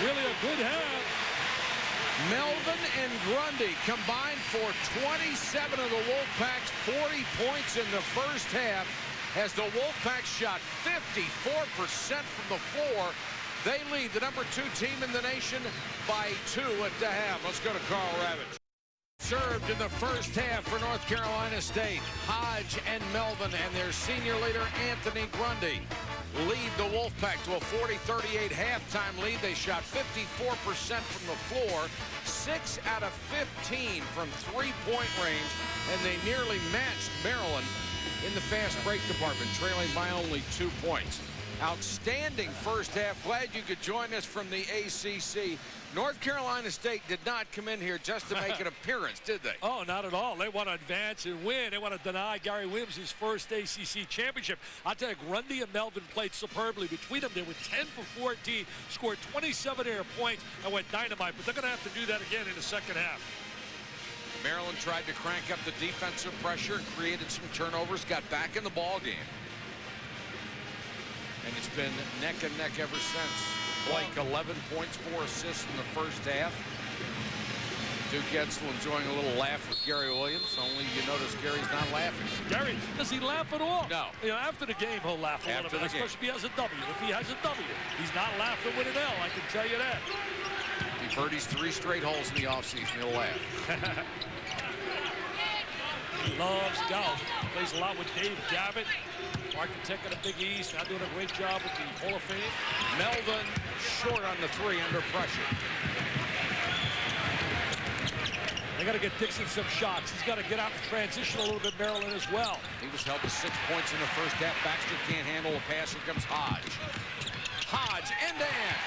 Really a good half. Melvin and Grundy combined for 27 of the Wolfpack's 40 points in the first half as the Wolfpack shot 54% from the floor. They lead the #2 team in the nation by 2 at the half. Let's go to Carl Ravitch. Served in the first half for North Carolina State. Hodge and Melvin and their senior leader Anthony Grundy lead the Wolfpack to a 40-38 halftime lead. They shot 54% from the floor, 6 out of 15 from three-point range, and they nearly matched Maryland in the fast break department, trailing by only 2 points. Outstanding first half. Glad you could join us from the ACC. North Carolina State did not come in here just to make an appearance, did they? Oh, not at all. They want to advance and win. They want to deny Gary Williams his first ACC championship. I'll tell you, Grundy and Melvin played superbly. Between them, they were 10 for 14, scored 27 air points, and went dynamite. But they're going to have to do that again in the second half. Maryland tried to crank up the defensive pressure, created some turnovers, got back in the ball game. And it's been neck and neck ever since. Blake, 11 points, 4 assists in the first half. Duke Edsel enjoying a little laugh with Gary Williams. Only you notice Gary's not laughing. Gary, does he laugh at all? No. You know, after the game, he'll laugh a little bit, especially if he has a W. If he has a W, he's not laughing with an L, I can tell you that. He birdies 3 straight holes in the offseason. He'll laugh. He loves golf. Plays a lot with Dave Gavitt, architect of the Big East, now doing a great job with the Hall of Fame. Melvin short on the 3 under pressure. They got to get Dixon some shots. He's got to get out and transition a little bit, Maryland, as well. He was held to 6 points in the first half. Baxter can't handle a pass. Here comes Hodge. Hodge, end-to-end.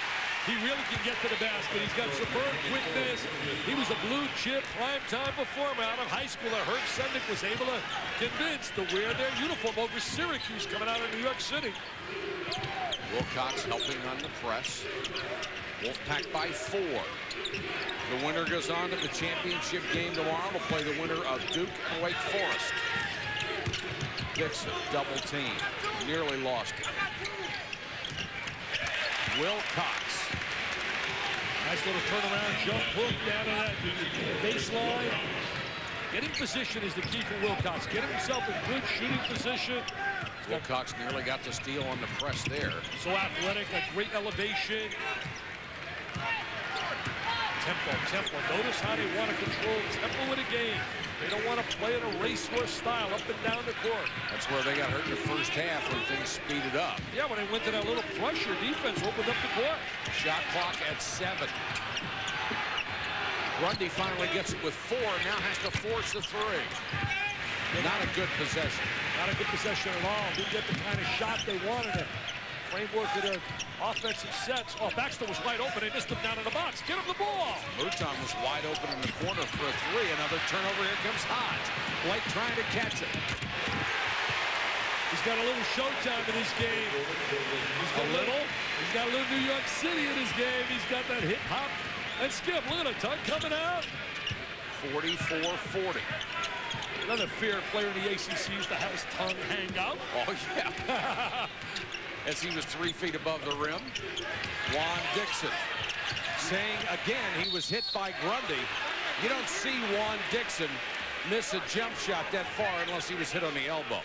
He really can get to the basket. He's got superb quickness. He was a blue-chip, prime-time performer out of high school that Herb Sendek was able to convince to wear their uniform over Syracuse coming out of New York City. Wilcox helping on the press. Wolfpack by 4. The winner goes on to the championship game tomorrow to play the winner of Duke and Wake Forest. Dixon, double team. Nearly lost it. Wilcox. Nice little turnaround jump hook down to that baseline. Getting position is the key for Wilcox. Getting himself in good shooting position. Wilcox nearly got the steal on the press there. So athletic, a great elevation. Tempo. Notice how they want to control tempo in a game. They don't want to play in a racehorse style up and down the court. That's where they got hurt in the first half when things speeded up. Yeah, when they went to that little pressure defense, opened up the court. Shot clock at 7. Grundy finally gets it with 4, now has to force the 3. Not a good possession. Not a good possession at all. Didn't get the kind of shot they wanted. Framework of their offensive sets. Oh, Baxter was wide open. They missed him down in the box. Get him the ball. Mouton was wide open in the corner for a 3. Another turnover. Here comes Hodge. Blake trying to catch it. He's got a little showtime in his game. He's got a little New York City in his game. He's got that hip hop and skip. Look at a tongue coming out. 44-40. Another fair player in the ACC used to have his tongue hang out. Oh, yeah. As he was 3 feet above the rim. Juan Dixon saying again he was hit by Grundy. You don't see Juan Dixon miss a jump shot that far unless he was hit on the elbow.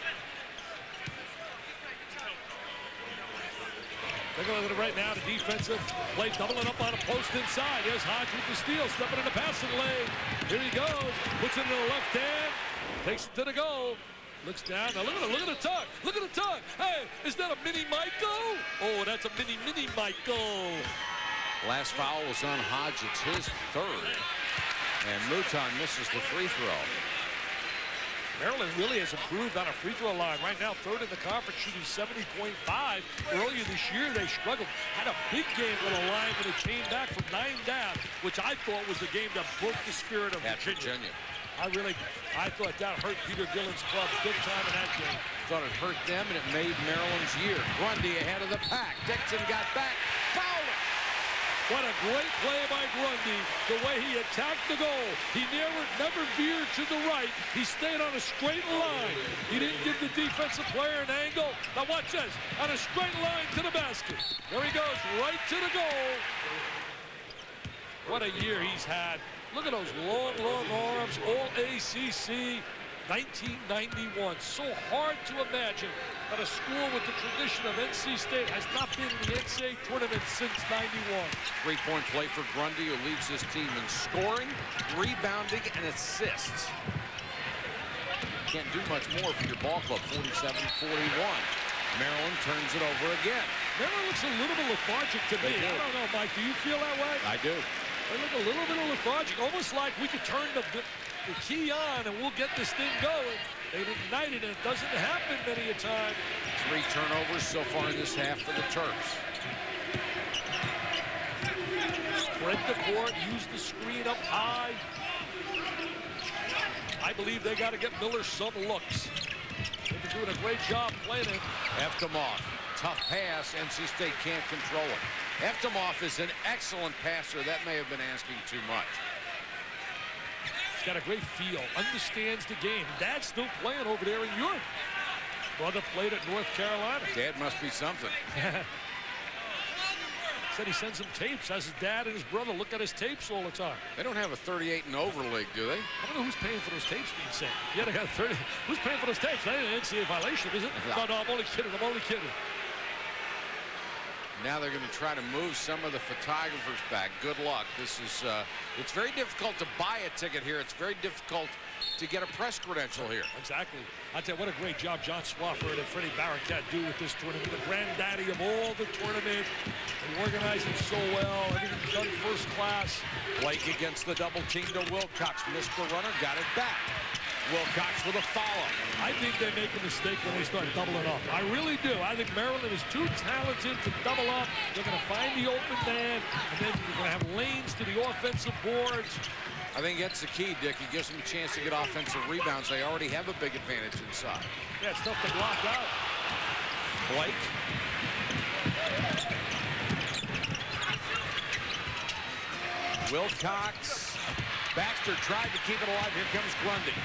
Take a look at it right now. The defensive play doubling up on a post inside. There's Hodge with the steal, stepping in the passing lane. Here he goes. Puts it in the left hand. Takes it to the goal. Looks down. Now look at it. Look at the tuck. Look at the tuck. Hey, is that a mini Michael? Oh, that's a mini Michael. Last foul was on Hodge. It's his third. And Mouton misses the free throw. Maryland really has improved on a free throw line. Right now, third in the conference, shooting 70.5. Earlier this year, they struggled. Had a big game with a line when it came back from 9 down, which I thought was the game that broke the spirit of Virginia. I thought that hurt Peter Gillen's club big time in that game. Thought it hurt them, and it made Maryland's year. Grundy ahead of the pack. Dixon got back. Fouled it. What a great play by Grundy, the way he attacked the goal. He never veered to the right. He stayed on a straight line. He didn't give the defensive player an angle. Now watch this, on a straight line to the basket. There he goes, right to the goal. What a year he's had. Look at those long arms, all ACC, 1991. So hard to imagine that a school with the tradition of NC State has not been in the NCAA tournament since 91. Three-point play for Grundy, who leads his team in scoring, rebounding, and assists. Can't do much more for your ball club, 47-41. Maryland turns it over again. Maryland looks a little bit lethargic to me. I don't know, Mike, do you feel that way? I do. They look a little bit lethargic, almost like we could turn the key on and we'll get this thing going. They've ignited, and it doesn't happen many a time. 3 turnovers so far in this half for the Terps. Spread the court, use the screen up high. I believe they got to get Miller some looks. They've been doing a great job playing it. Eftemoff, tough pass. NC State can't control it. Eftemoff is an excellent passer. That may have been asking too much. He's got a great feel, understands the game. Dad's still playing over there in Europe. Brother played at North Carolina. Dad must be something. Said he sends him tapes, has his dad and his brother look at his tapes all the time. They don't have a 38 and over league, do they? I wonder who's paying for those tapes being sent. Yeah, they got 30. Who's paying for those tapes? That ain't an NCAA violation, is it? No, I'm only kidding. I'm only kidding. Now they're going to try to move some of the photographers back. Good luck. This is, it's very difficult to buy a ticket here. It's very difficult to get a press credential here. Exactly. I tell you, what a great job John Swafford and Freddie Barracat do with this tournament. The granddaddy of all the tournament. They organize it so well. Everything's done first class. Blake against the double team to Wilcox. Missed the runner, got it back. Wilcox with a follow. I think they make a mistake when they start doubling up. I really do. I think Maryland is too talented to double up. They're going to find the open man, and then you're going to have lanes to the offensive boards. I think that's the key, Dick. He gives them a chance to get offensive rebounds. They already have a big advantage inside. Yeah, it's tough to block out. Blake. Wilcox. Baxter tried to keep it alive. Here comes Grundy.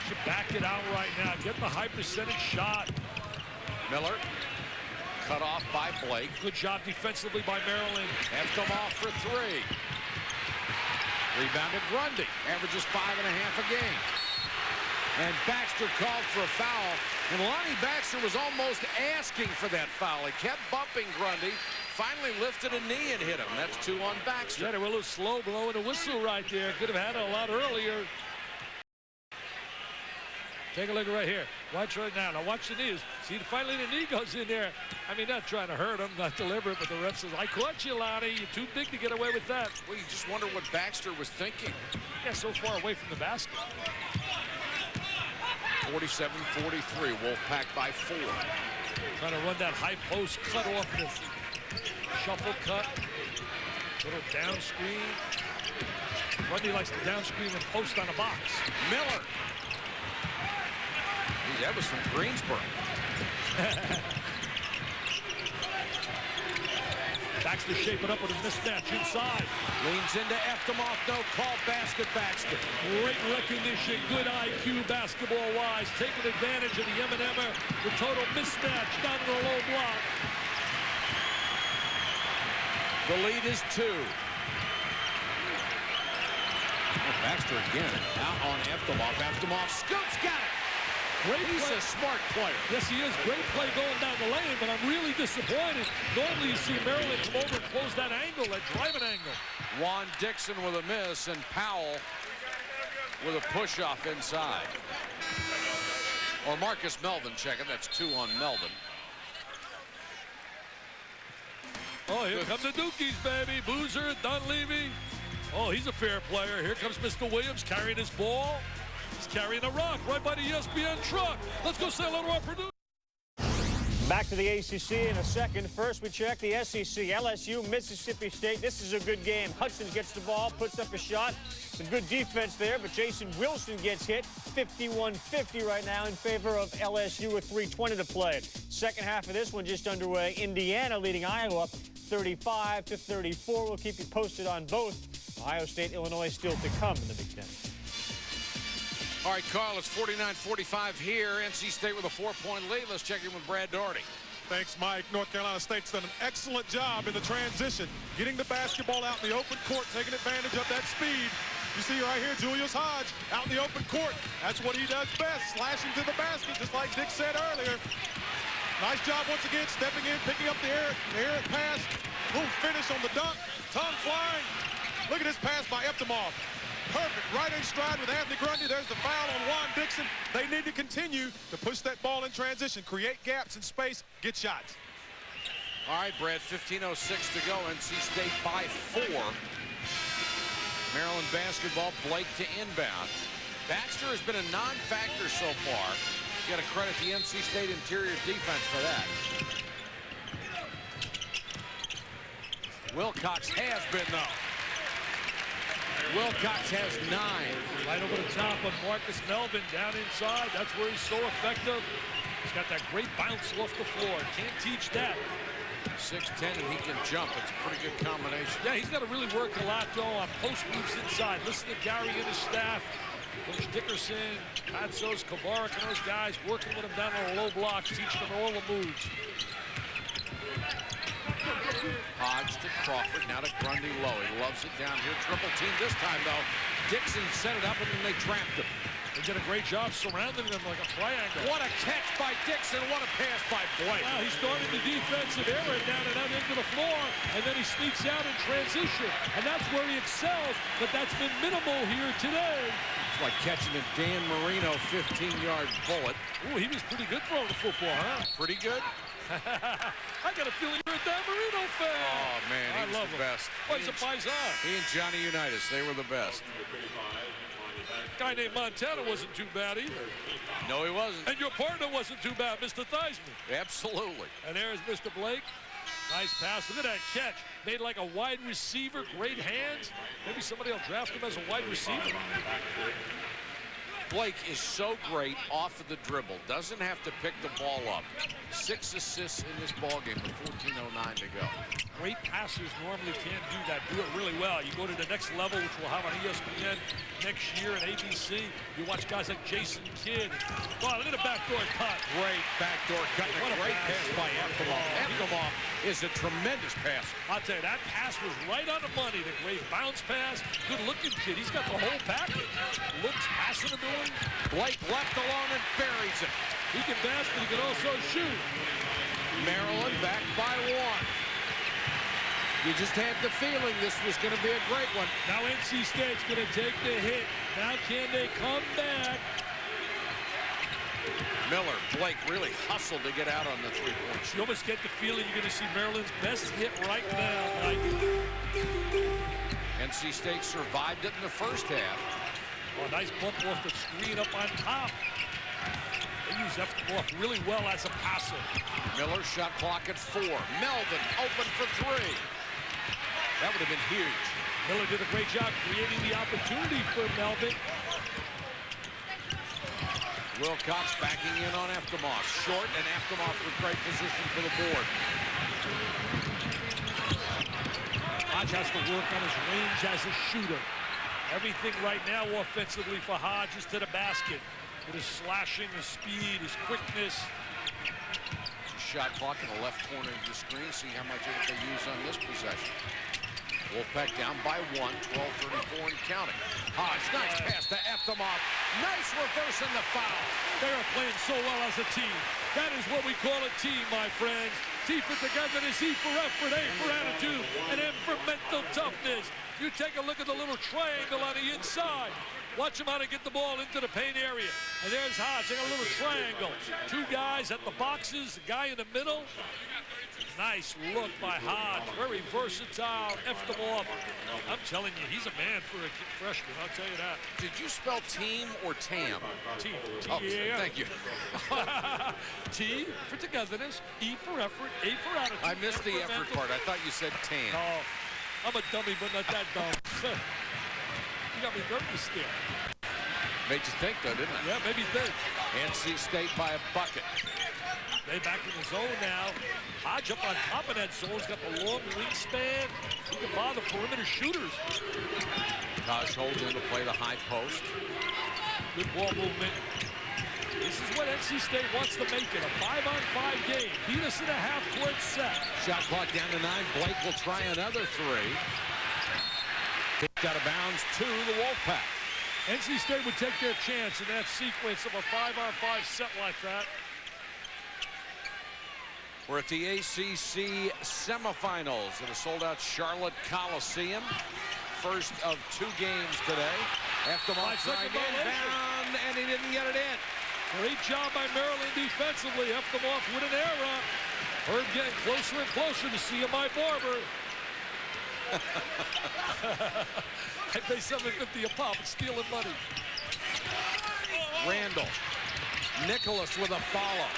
Should back it out right now. Get the high percentage shot. Miller. Cut off by Blake. Good job defensively by Maryland. Eftemoff for 3. Rebounded Grundy. Averages 5.5 a game. And Baxter called for a foul. And Lonnie Baxter was almost asking for that foul. He kept bumping Grundy. Finally lifted a knee and hit him. That's 2 on Baxter. Yeah, they were a little slow blowing the whistle right there. Could have had it a lot earlier. Take a look right here. Watch right now. Now watch the knees. See, finally the knee goes in there. I mean, not trying to hurt him, not deliberate, but the ref says, I caught you, Lonnie. You're too big to get away with that. Well, you just wonder what Baxter was thinking. Yeah, so far away from the basket. 47-43. Wolfpack by 4. Trying to run that high post cut off the shuffle cut. Little down screen. Grundy likes the down screen and post on the box. Miller. Geez, that was from Greensboro. Baxter shaping up with a mismatch inside. Leans into Eftemoff. No call. Basket Baxter. Great recognition. Good IQ basketball-wise. Taking advantage of the M&M'er. The total mismatch down in the low block. The lead is 2. Baxter again out on Eftimov. Eftimov scoops, got it. He's a smart player. Yes, he is. Great play going down the lane, but I'm really disappointed. Normally you see Maryland come over and close that angle, that driving angle. Juan Dixon with a miss, and Powell with a push-off inside. Or Marcus Melvin checking. That's 2 on Melvin. Oh, here come the Dukies, baby. Boozer, Dunleavy. Oh, he's a fair player. Here comes Mr. Williams carrying his ball. He's carrying a rock right by the ESPN truck. Let's go say hello to our producer. Back to the ACC in a second. First, we check the SEC. LSU, Mississippi State. This is a good game. Hudson gets the ball, puts up a shot. Some good defense there, but Jason Wilson gets hit. 51-50 right now in favor of LSU with 3:20 to play. Second half of this one just underway. Indiana leading Iowa 35-34. We'll keep you posted on both. Ohio State, Illinois still to come in the Big Ten. All right, Carl, it's 49-45 here. NC State with a 4-point lead. Let's check in with Brad Daugherty. Thanks, Mike. North Carolina State's done an excellent job in the transition, getting the basketball out in the open court, taking advantage of that speed. You see right here, Julius Hodge out in the open court. That's what he does best, slashing to the basket, just like Dick said earlier. Nice job once again, stepping in, picking up the errant pass. Boom, finish on the dunk, tongue flying. Look at this pass by Eftimov. Perfect, right in stride with Anthony Grundy. There's the foul on Juan Dixon. They need to continue to push that ball in transition, create gaps in space, get shots. All right, Brad, 15:06 to go. NC State by 4. Maryland basketball, Blake to inbound. Baxter has been a non-factor so far. You got to credit the NC State interior defense for that. Wilcox has been, though. Wilcox has 9. Right over the top of Marcus Melvin down inside. That's where he's so effective. He's got that great bounce off the floor. Can't teach that. 6'10", and he can jump. It's a pretty good combination. Yeah, he's got to really work a lot, though, on post moves inside. Listen to Gary and his staff. Coach Dickerson, Patsos, Kavarik, and those guys working with him down on the low blocks, teaching him all the moves. Hodge to Crawford, now to Grundy low. He loves it down here. Triple team this time, though. Dixon set it up, and then they trapped him. They did a great job surrounding them like a triangle. What a catch by Dixon. What a pass by Blake. Wow, he started the defensive area down and out into the floor, and then he sneaks out in transition. And that's where he excels, but that's been minimal here today. It's like catching a Dan Marino 15-yard bullet. Ooh, he was pretty good throwing the football, huh? Pretty good. I got a feeling you're a Dan Marino fan. Oh, man, he was the best. Oh, he's a paisan. He and Johnny Unitas, they were the best. Guy named Montana wasn't too bad either. No, he wasn't. And your partner wasn't too bad, Mr. Theismann. Absolutely. And there's Mr. Blake. Nice pass. Look at that catch. Made like a wide receiver. Great hands. Maybe somebody will draft him as a wide receiver. Blake is so great off of the dribble. Doesn't have to pick the ball up. 6 assists in this ballgame with 14:09 to go. Great passers normally can't do that. Do it really well. You go to the next level, which we'll have on ESPN next year at ABC. You watch guys like Jason Kidd. Wow, look at the backdoor cut. Great backdoor cut. What a great pass by Eftimov. Eftimov is a tremendous passer. I'll tell you, that pass was right on the money. The great bounce pass. Good-looking kid. He's got the whole package. Looks, passing ability. Blake left alone and buries it. He can basket. He can also shoot. Maryland back by 1. You just had the feeling this was going to be a great one. Now NC State's going to take the hit. Now can they come back? Miller, Blake really hustled to get out on the three-point shot. You almost get the feeling you're going to see Maryland's best hit right now, Mike. NC State survived it in the first half. Oh, nice bump off the screen up on top. They use Eftimov really well as a passer. Miller shot clock at 4. Melvin open for 3. That would have been huge. Miller did a great job creating the opportunity for Melvin. Wilcox backing in on Eftimov. Short, and Eftimov with great position for the board. Hodge has to work on his range as a shooter. Everything right now offensively for Hodge is to the basket. With his slashing, his speed, his quickness. Shot clock in the left corner of the screen. See how much of it they use on this possession. Wolfpack down by 1, 12:34 and counting. Hodge, nice pass to Efthimoff. Nice reverse in the foul. They are playing so well as a team. That is what we call a team, my friends. T for togetherness, E for effort, A for attitude, and M for mental toughness. You take a look at the little triangle on the inside. Watch him how to get the ball into the paint area. And there's Hodge, a little triangle. Two guys at the boxes, the guy in the middle. Nice look by Hodge. Very versatile. Efthimoff. I'm telling you, he's a man for a freshman, I'll tell you that. Did you spell team or TAM? Team. Oh, thank you. T for togetherness, E for effort, A for attitude. I missed the effort part. I thought you said TAM. No, I'm a dummy, but not that dumb. You got me nervous still. Made you think, though, didn't it? Yeah, maybe think. NC State by a bucket. They back in the zone now. Hodge up on top of that zone. He's got the long wingspan. He can bother perimeter shooters. Hodge holds in to play the high post. Good ball movement. This is what NC State wants to make it, a 5-on-5 game. Beat us in a half-court set. Shot clock down to 9. Blake will try another three. Kicked out of bounds to the Wolfpack. NC State would take their chance in that sequence of a 5-on-5 set like that. We're at the ACC Semifinals at a sold-out Charlotte Coliseum. First of 2 games today. Efthimoff tried inbound, and he didn't get it in. Great job by Maryland defensively. Efthimoff with an error. Herb getting closer and closer to seeing my barber. I pay $7.50 a pop. It's stealing money. Randall. Nicholas with a follow.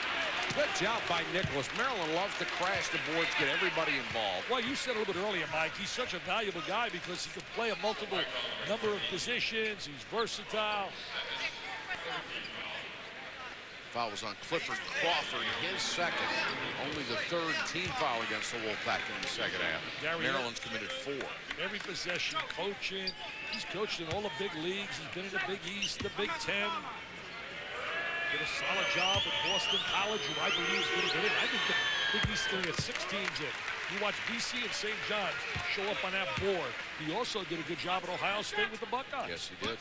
Good job by Nicholas. Maryland loves to crash the boards, get everybody involved. Well, you said a little bit earlier, Mike, he's such a valuable guy because he can play a multiple number of positions. He's versatile. Foul was on Clifford Crawford, his second. Only the 3rd team foul against the Wolfpack in the second half. Maryland's committed 4. Every possession, coaching. He's coached in all the big leagues. He's been in the Big East, the Big Ten. Did a solid job at Boston College, who I believe is going to get in. I think the Big East is going to get 6 teams in. You watch BC and St. John's show up on that board. He also did a good job at Ohio State with the Buckeyes. Yes, he did.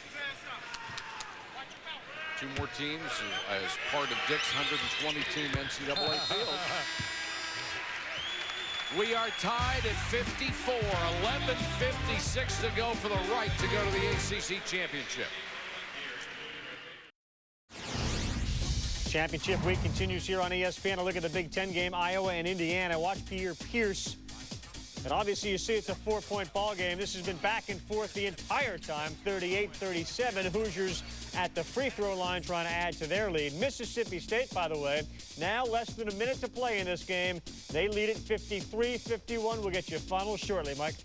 2 more teams as part of Dick's 120-team NCAA field. We are tied at 54, 11:56 to go for the right to go to the ACC Championship. Championship week continues here on ESPN. A look at the Big Ten game, Iowa and Indiana. Watch Pierre Pierce. And obviously you see it's a 4-point ball game. This has been back and forth the entire time, 38-37. Hoosiers at the free throw line trying to add to their lead. Mississippi State, by the way, now less than a minute to play in this game. They lead at 53-51. We'll get you a final shortly, Mike.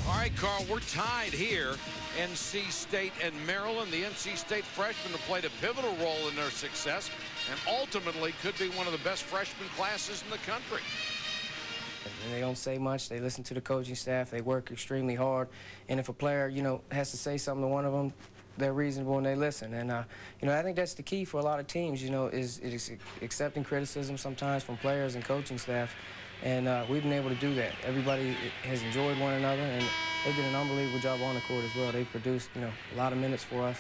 All right, Carl, we're tied here. NC State and Maryland. The NC State freshmen have played a pivotal role in their success and ultimately could be one of the best freshman classes in the country. And they don't say much. They listen to the coaching staff. They work extremely hard. And if a player, has to say something to one of them, they're reasonable and they listen. And, I think that's the key for a lot of teams, is accepting criticism sometimes from players and coaching staff. And we've been able to do that. Everybody has enjoyed one another, and they did an unbelievable job on the court as well. They produced, a lot of minutes for us.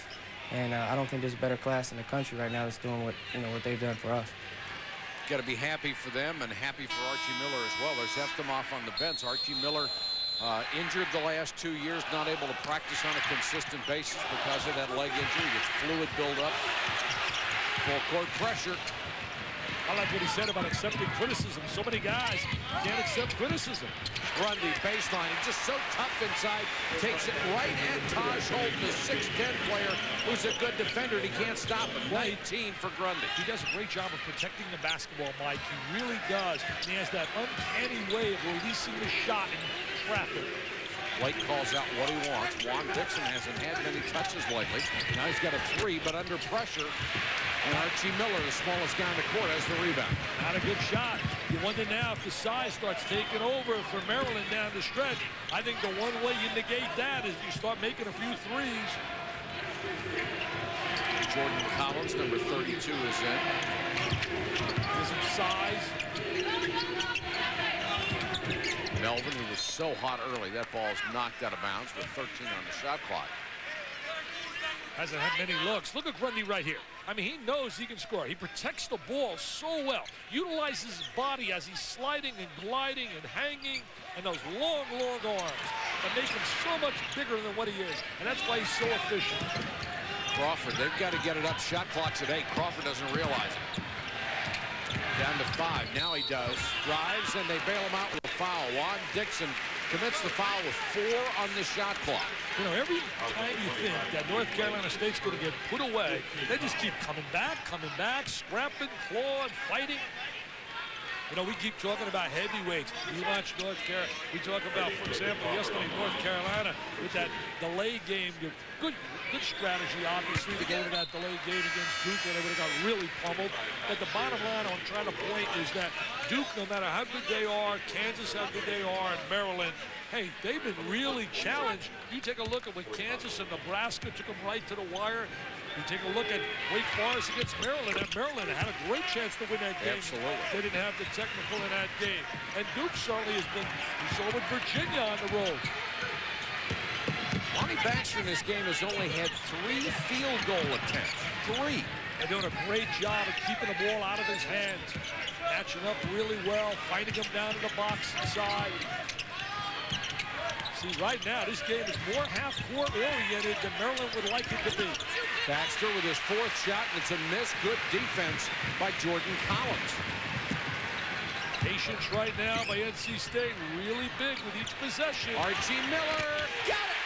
And I don't think there's a better class in the country right now that's doing what they've done for us. Got to be happy for them and happy for Archie Miller as well. There's Efthimoff on the bench. Archie Miller injured the last 2 years, not able to practice on a consistent basis because of that leg injury. Gets fluid buildup. Full court pressure. I like what he said about accepting criticism. So many guys can't accept criticism. Grundy, baseline, he's just so tough inside. Takes it right at Taj Holton, the 6'10 player who's a good defender, and he can't stop him. 19 for Grundy. He does a great job of protecting the basketball, Mike. He really does. And he has that uncanny way of releasing the shot in traffic. Blake calls out what he wants. Juan Dixon hasn't had many touches lately. Now he's got a 3, but under pressure. And Archie Miller, the smallest guy on the court, has the rebound. Not a good shot. You wonder now if the size starts taking over for Maryland down the stretch. I think the one way you negate that is you start making a few threes. Jordan Collins, number 32, is in. There's some size. Mel Melvin, who was so hot early. That ball is knocked out of bounds with 13 on the shot clock. Hasn't had many looks. Look at Grundy right here. I mean, he knows he can score. He protects the ball so well. Utilizes his body as he's sliding and gliding and hanging, and those long, long arms that make him so much bigger than what he is. And that's why he's so efficient. Crawford, they've got to get it up. Shot clock's at 8. Crawford doesn't realize it. Down to 5. Now he does. Drives, and they bail him out with a foul. Juan Dixon commits the foul with 4 on the shot clock. You know, every time you think that North Carolina State's going to get put away, they just keep coming back, scrapping, clawing, fighting. You know, we keep talking about heavyweights. You watch North Carolina. We talk about, for example, yesterday North Carolina with that delay game. Good strategy, obviously, to go to that delay game against Duke where they would have got really pummeled. But the bottom line I'm trying to point is that Duke, no matter how good they are, Kansas, how good they are, and Maryland, hey, they've been really challenged. You take a look at when Kansas and Nebraska took them right to the wire. You take a look at Wake Forest against Maryland, and Maryland had a great chance to win that game. Absolutely. They didn't have the technical in that game. And Duke certainly has been, we saw with Virginia on the road. Lonnie Baxter in this game has only had 3 field goal attempts. 3. They're doing a great job of keeping the ball out of his hands. Matching up really well, fighting him down in the box inside. See, right now, this game is more half-court oriented than Maryland would like it to be. Baxter with his 4th shot, and it's a miss. Good defense by Jordan Collins. Patience right now by NC State, really big with each possession. Archie Miller, got it!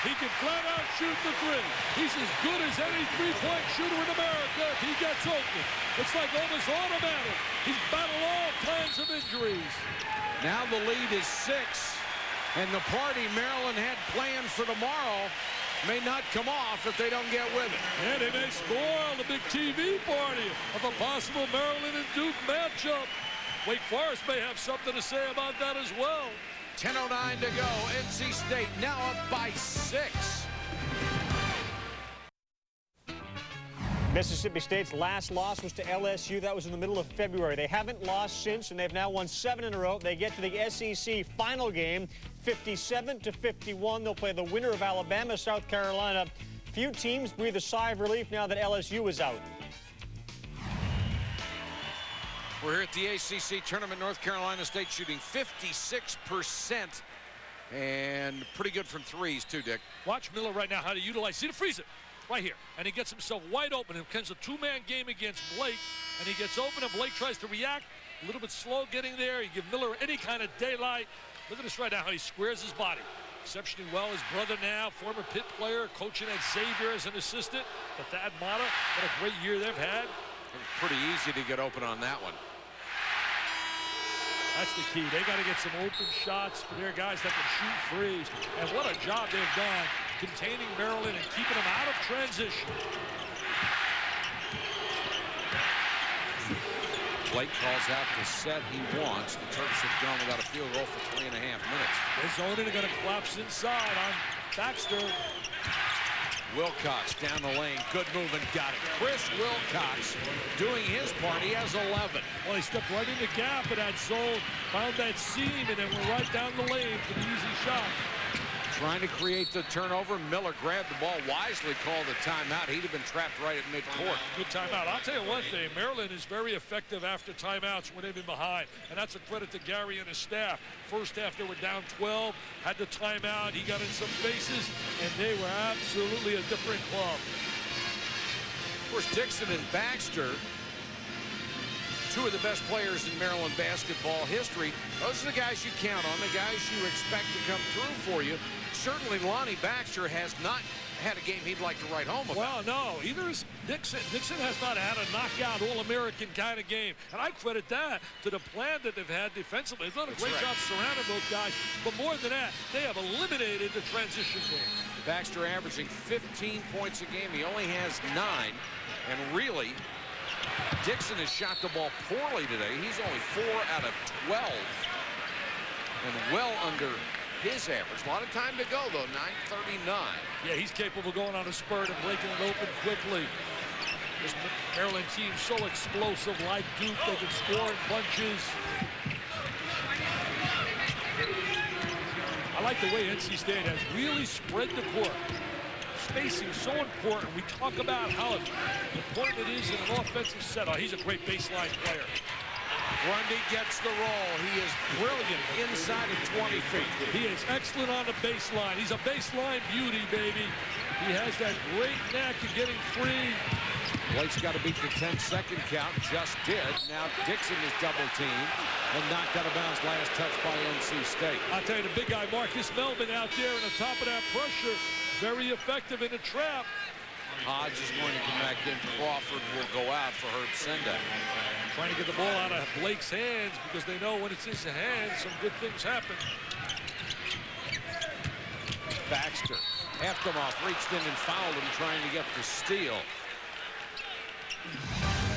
He can flat out shoot the 3. He's as good as any three-point shooter in America if he gets open. It's like almost automatic. He's battled all kinds of injuries. Now the lead is 6. And the party Maryland had planned for tomorrow may not come off if they don't get with it. And they may spoil the big TV party of a possible Maryland and Duke matchup. Wake Forest may have something to say about that as well. 10:09 to go. NC State now up by 6. Mississippi State's last loss was to LSU. That was in the middle of February. They haven't lost since, and they've now won 7 in a row. They get to the SEC final game, 57-51. They'll play the winner of Alabama, South Carolina. Few teams breathe a sigh of relief now that LSU is out. We're here at the ACC Tournament. North Carolina State shooting 56%. And pretty good from 3s, too, Dick. Watch Miller right now how to utilize. See the freeze it. Right here, and he gets himself wide open. It becomes a 2-man game against Blake, and he gets open, and Blake tries to react. A little bit slow getting there. You give Miller any kind of daylight. Look at this right now, how he squares his body. Exceptionally well. His brother now, former Pitt player, coaching at Xavier as an assistant. But Thad Matta, what a great year they've had. It was pretty easy to get open on that one. That's the key. They got to get some open shots for their guys that can shoot threes. And what a job they've done containing Maryland and keeping them out of transition. Blake calls out the set he wants. The Turks have gone without a field goal for 3.5 minutes. They're zoning, they're going to collapse inside on Baxter. Wilcox down the lane. Good move and got it. Chris Wilcox doing his part. He has 11. Well, he stepped right in the gap of that zone, found that seam, and then went right down the lane for the easy shot. Trying to create the turnover. Miller grabbed the ball, wisely called a timeout. He'd have been trapped right at midcourt. Good timeout. I'll tell you one thing. Maryland is very effective after timeouts when they've been behind, and that's a credit to Gary and his staff. First half, they were down 12, had the timeout. He got in some faces, and they were absolutely a different club. Of course, Dixon and Baxter, 2 of the best players in Maryland basketball history. Those are the guys you count on, the guys you expect to come through for you. Certainly, Lonnie Baxter has not had a game he'd like to write home about. Well, no, either is Dixon. Dixon has not had a knockout All-American kind of game. And I credit that to the plan that they've had defensively. They've done a great job surrounding those guys. But more than that, they have eliminated the transition game. Baxter averaging 15 points a game. He only has 9. And really, Dixon has shot the ball poorly today. He's only 4 out of 12. And well under his average. A lot of time to go, though. 9:39. Yeah, he's capable of going on a spurt and breaking it open quickly. This Maryland team so explosive, like Duke. They can score in bunches. like the way NC State has really spread the court. Spacing is so important. We talk about how important it is in an offensive set. Oh, he's a great baseline player. Grundy gets the roll. He is brilliant inside of 20 feet. He is excellent on the baseline. He's a baseline beauty, baby. He has that great knack of getting free. Blake's got to beat the 10-second count. Just did. Now Dixon is double-teamed and knocked out of bounds. Last touch by NC State. I'll tell you, the big guy, Marcus Melvin, out there on the top of that pressure. Very effective in the trap. Hodge is going to connect in. Crawford will go out for Herb Sendak. Trying to get the ball out of Blake's hands because they know when it's in his hands, some good things happen. Baxter. Eftemoff reached in and fouled him trying to get the steal.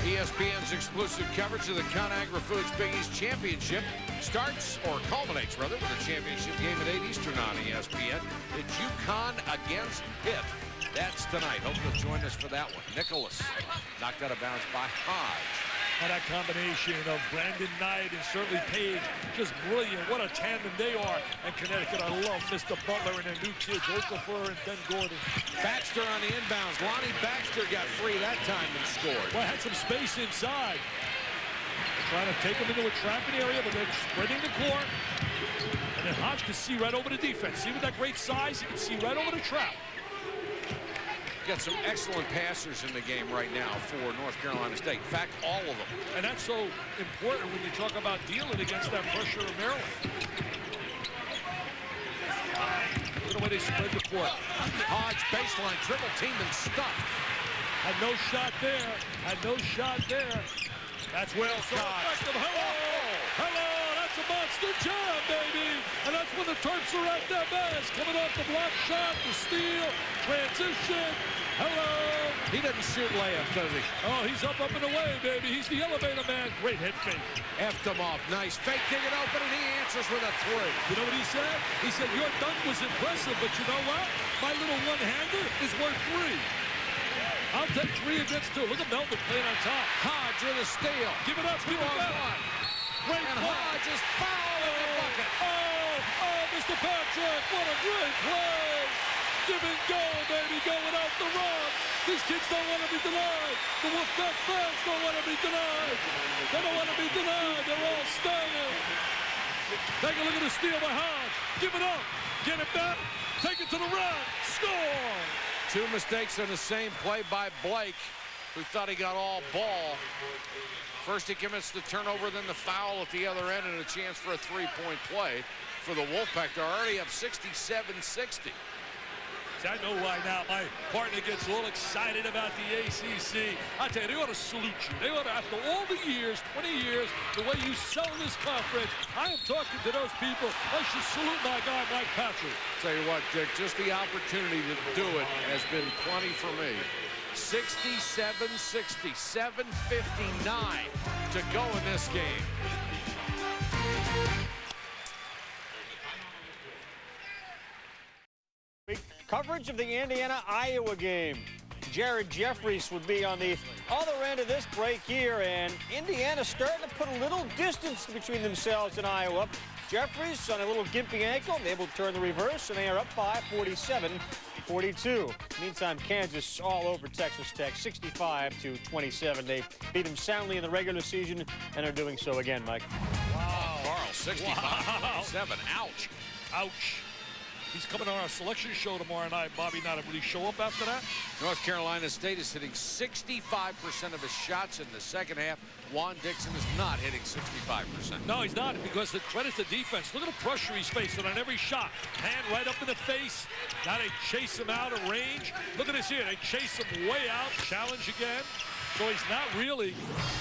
ESPN's exclusive coverage of the ConAgra Foods Big East Championship starts, or culminates rather, with a championship game at 8 Eastern on ESPN. It's UConn against Pitt. That's tonight. Hope you'll join us for that one. Nicholas knocked out of bounds by Hodge. And that combination of Brandon Knight and certainly Page, just brilliant. What a tandem they are. And Connecticut, I love Mr. Butler and their new kids, Okafor and Ben Gordon. Baxter on the inbounds. Lonnie Baxter got free that time and scored. Well, had some space inside. They're trying to take them into a trapping area, but they're spreading the court. And then Hodge can see right over the defense. See with that great size, he can see right over the trap. Got some excellent passers in the game right now for North Carolina State. In fact, all of them. And that's so important when you talk about dealing against that pressure of Maryland. Look at the way they spread the court. Hodge baseline, triple team and stuffed. Had no shot there. Had no shot there. That's well shot. Hello! Hello! That's a monster job, baby! And that's when the Terps are at their best. Coming off the block shot, the steal, transition. Hello! He doesn't shoot layup, does he? Oh, he's up and away, baby. He's the elevator man. Great head fake. Eftemoff, nice fake, dig it open, and he answers with a three. You know what he said? He said, your dunk was impressive, but you know what? My little one-hander is worth three. I'll take 3 against 2. Look at Melvin playing on top. Hodge with a steal. Give it up. Give it up. Great and play. Hodge is fouled in the bucket. Oh, Mr. Patrick, what a great play. Give and go, baby, going out the rock. These kids don't want to be denied. The Wolfpack fans don't want to be denied. They don't want to be denied. They're all standing. Take a look at the steal by Hodge. Give it up. Get it back. Take it to the rack. Score. 2 mistakes in the same play by Blake, who thought he got all ball. First he commits the turnover, then the foul at the other end, and a chance for a three-point play for the Wolfpack. They're already up 67-60. I know right now my partner gets a little excited about the ACC. I tell you, they ought to salute you. They ought to, after all the years, 20 years, the way you sell this conference, I am talking to those people. I should salute my guy, Mike Patrick. Tell you what, Dick, just the opportunity to do it has been plenty for me. 67-60, 7:59 to go in this game. Coverage of the Indiana-Iowa game. Jared Jeffries would be on the other end of this break here, and Indiana starting to put a little distance between themselves and Iowa. Jeffries on a little gimpy ankle, able to turn the reverse, and they are up by 47-42. Meantime, Kansas all over Texas Tech, 65-27. They beat them soundly in the regular season and are doing so again, Mike. Wow. Carl, 65-7. Ouch. Ouch. He's coming on our selection show tomorrow night. Bobby not really show up after that. North Carolina State is hitting 65% of his shots in the second half. Juan Dixon is not hitting 65%. No, he's not, because the credit to defense. Look at the pressure he's facing on every shot. Hand right up in the face. Now they chase him out of range. Look at this here. They chase him way out. Challenge again. So he's not really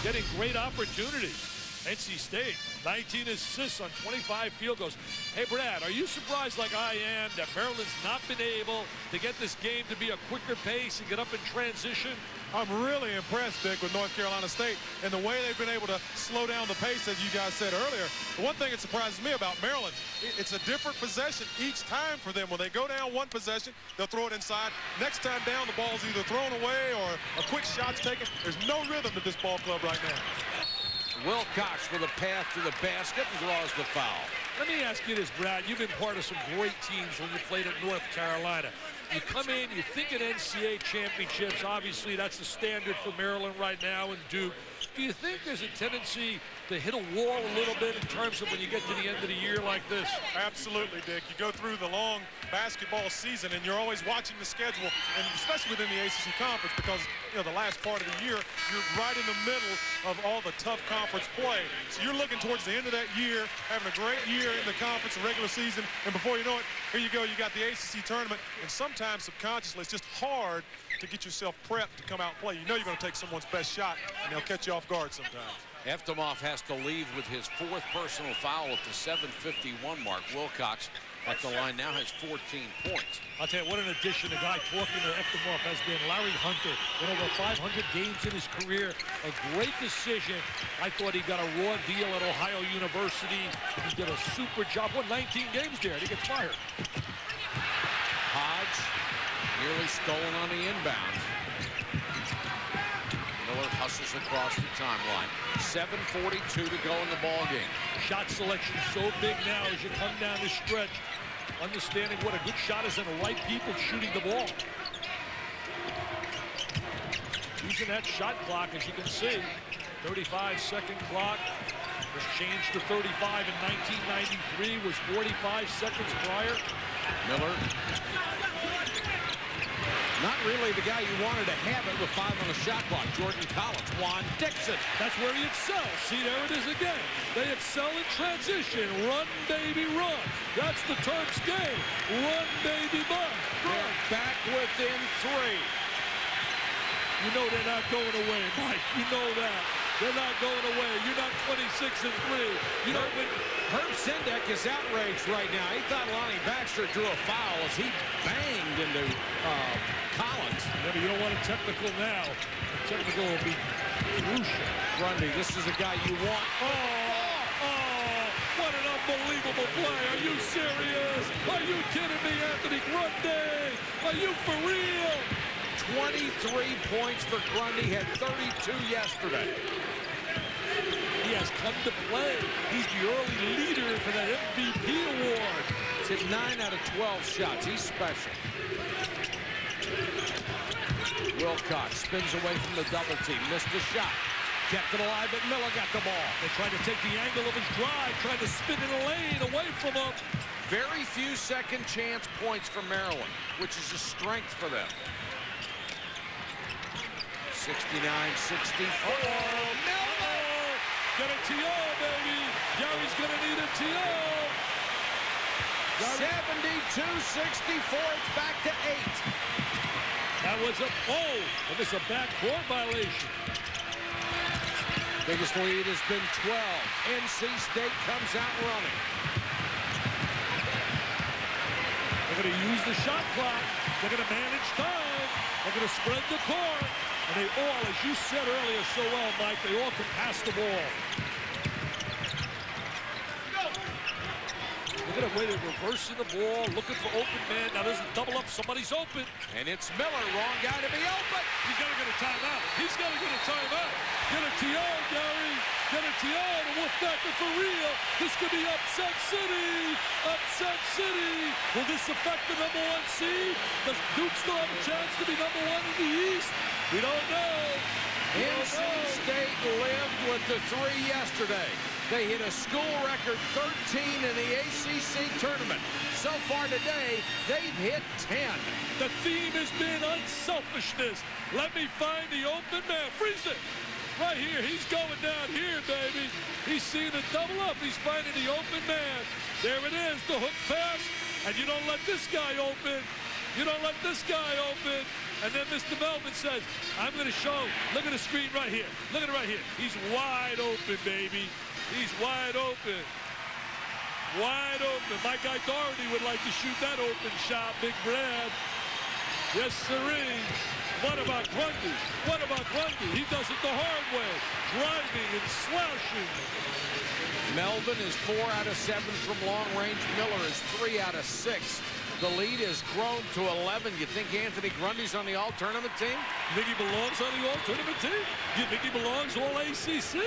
getting great opportunities. NC State, 19 assists on 25 field goals. Hey, Brad, are you surprised like I am that Maryland's not been able to get this game to be a quicker pace and get up in transition? I'm really impressed, Dick, with North Carolina State and the way they've been able to slow down the pace, as you guys said earlier. The one thing that surprises me about Maryland, it's a different possession each time for them. When they go down one possession, they'll throw it inside. Next time down, the ball's either thrown away or a quick shot's taken. There's no rhythm to this ball club right now. Wilcox with a path to the basket and draws the foul. Let me ask you this, Brad. You've been part of some great teams when you played at North Carolina. You come in, you think at NCAA championships. Obviously, that's the standard for Maryland right now and Duke. Do you think there's a tendency to hit a wall a little bit in terms of when you get to the end of the year like this? Absolutely, Dick. You go through the long basketball season, and you're always watching the schedule, and especially within the ACC conference, because the last part of the year, you're right in the middle of all the tough conference play. So you're looking towards the end of that year, having a great year in the conference and regular season, and before you know it, here you go, you got the ACC tournament, and sometimes subconsciously it's just hard to get yourself prepped to come out and play. You know you're going to take someone's best shot, and they'll catch you off guard sometimes. Eftimov has to leave with his 4th personal foul at the 7:51 mark. Wilcox at the line now has 14 points. I'll tell you, what an addition. A guy talking to Eftimov has been Larry Hunter. With over 500 games in his career. A great decision. I thought he got a raw deal at Ohio University. He did a super job. Won 19 games there, and he gets fired. Hodge nearly stolen on the inbound. Miller hustles across the timeline. 7:42 to go in the ball game. Shot selection so big now as you come down the stretch. Understanding what a good shot is and the right people shooting the ball. Using that shot clock, as you can see. 35-second clock was changed to 35 in 1993. Was 45 seconds prior. Miller. Not really the guy you wanted to have it with 5 on the shot clock. Jordan Collins, Juan Dixon. That's where he excels. See, there it is again. They excel in transition. Run, baby, run. That's the Terps game. Run, baby, run. They're back within 3. You know they're not going away, Mike. You know that. They're not going away. You're not 26-3. You know when Herb Sendek is outraged right now. He thought Lonnie Baxter drew a foul as he banged into Collins. Yeah, but you don't want a technical now. A technical will be crucial. Grundy, this is a guy you want. Oh, what an unbelievable play. Are you serious? Are you kidding me, Anthony Grundy? Are you for real? 23 points for Grundy, had 32 yesterday. He has come to play. He's the early leader for that MVP award. He's hit 9 out of 12 shots. He's special. Wilcox spins away from the double team. Missed the shot. Kept it alive, but Miller got the ball. They tried to take the angle of his drive, tried to spin in a lane away from him. Very few second chance points for Maryland, which is a strength for them. 69-64. Miller! Get a TO, baby. Gary's going to need a TO. 72-64. It's back to 8. That was and it's a backcourt violation. Biggest lead has been 12. NC State comes out running. They're going to use the shot clock. They're going to manage time. They're going to spread the court. And they all, as you said earlier so well, Mike, they all can pass the ball. Look at the way they're reversing the ball, looking for open man. Now there's a double up. Somebody's open. And it's Miller. Wrong guy to be open. He's got to get a timeout. He's got to get a timeout. Get a TO, Gary. Get a TO to Wolfpack for real. This could be upset city. Upset city. Will this affect the #1 seed? Does Duke still have a chance to be #1 in the East? We don't know. NC State lived with the 3 yesterday. They hit a school record 13 in the ACC tournament. So far today, they've hit 10. The theme has been unselfishness. Let me find the open man. Freeze it. Right here. He's going down here, baby. He's seeing a double up. He's finding the open man. There it is, the hook pass. And you don't let this guy open. You don't let this guy open. And then Mr. Melvin says, I'm going to show. Look at the screen right here. Look at it right here. He's wide open, baby. He's wide open. Wide open. My guy Doherty would like to shoot that open shot, Big Brad. Yes, sirree. What about Grundy? What about Grundy? He does it the hard way. Driving and slashing. Melvin is 4 out of 7 from long range. Miller is 3 out of 6. The lead has grown to 11. You think Anthony Grundy's on the all-tournament team? You think he belongs on the all-tournament team? You think he belongs all ACC?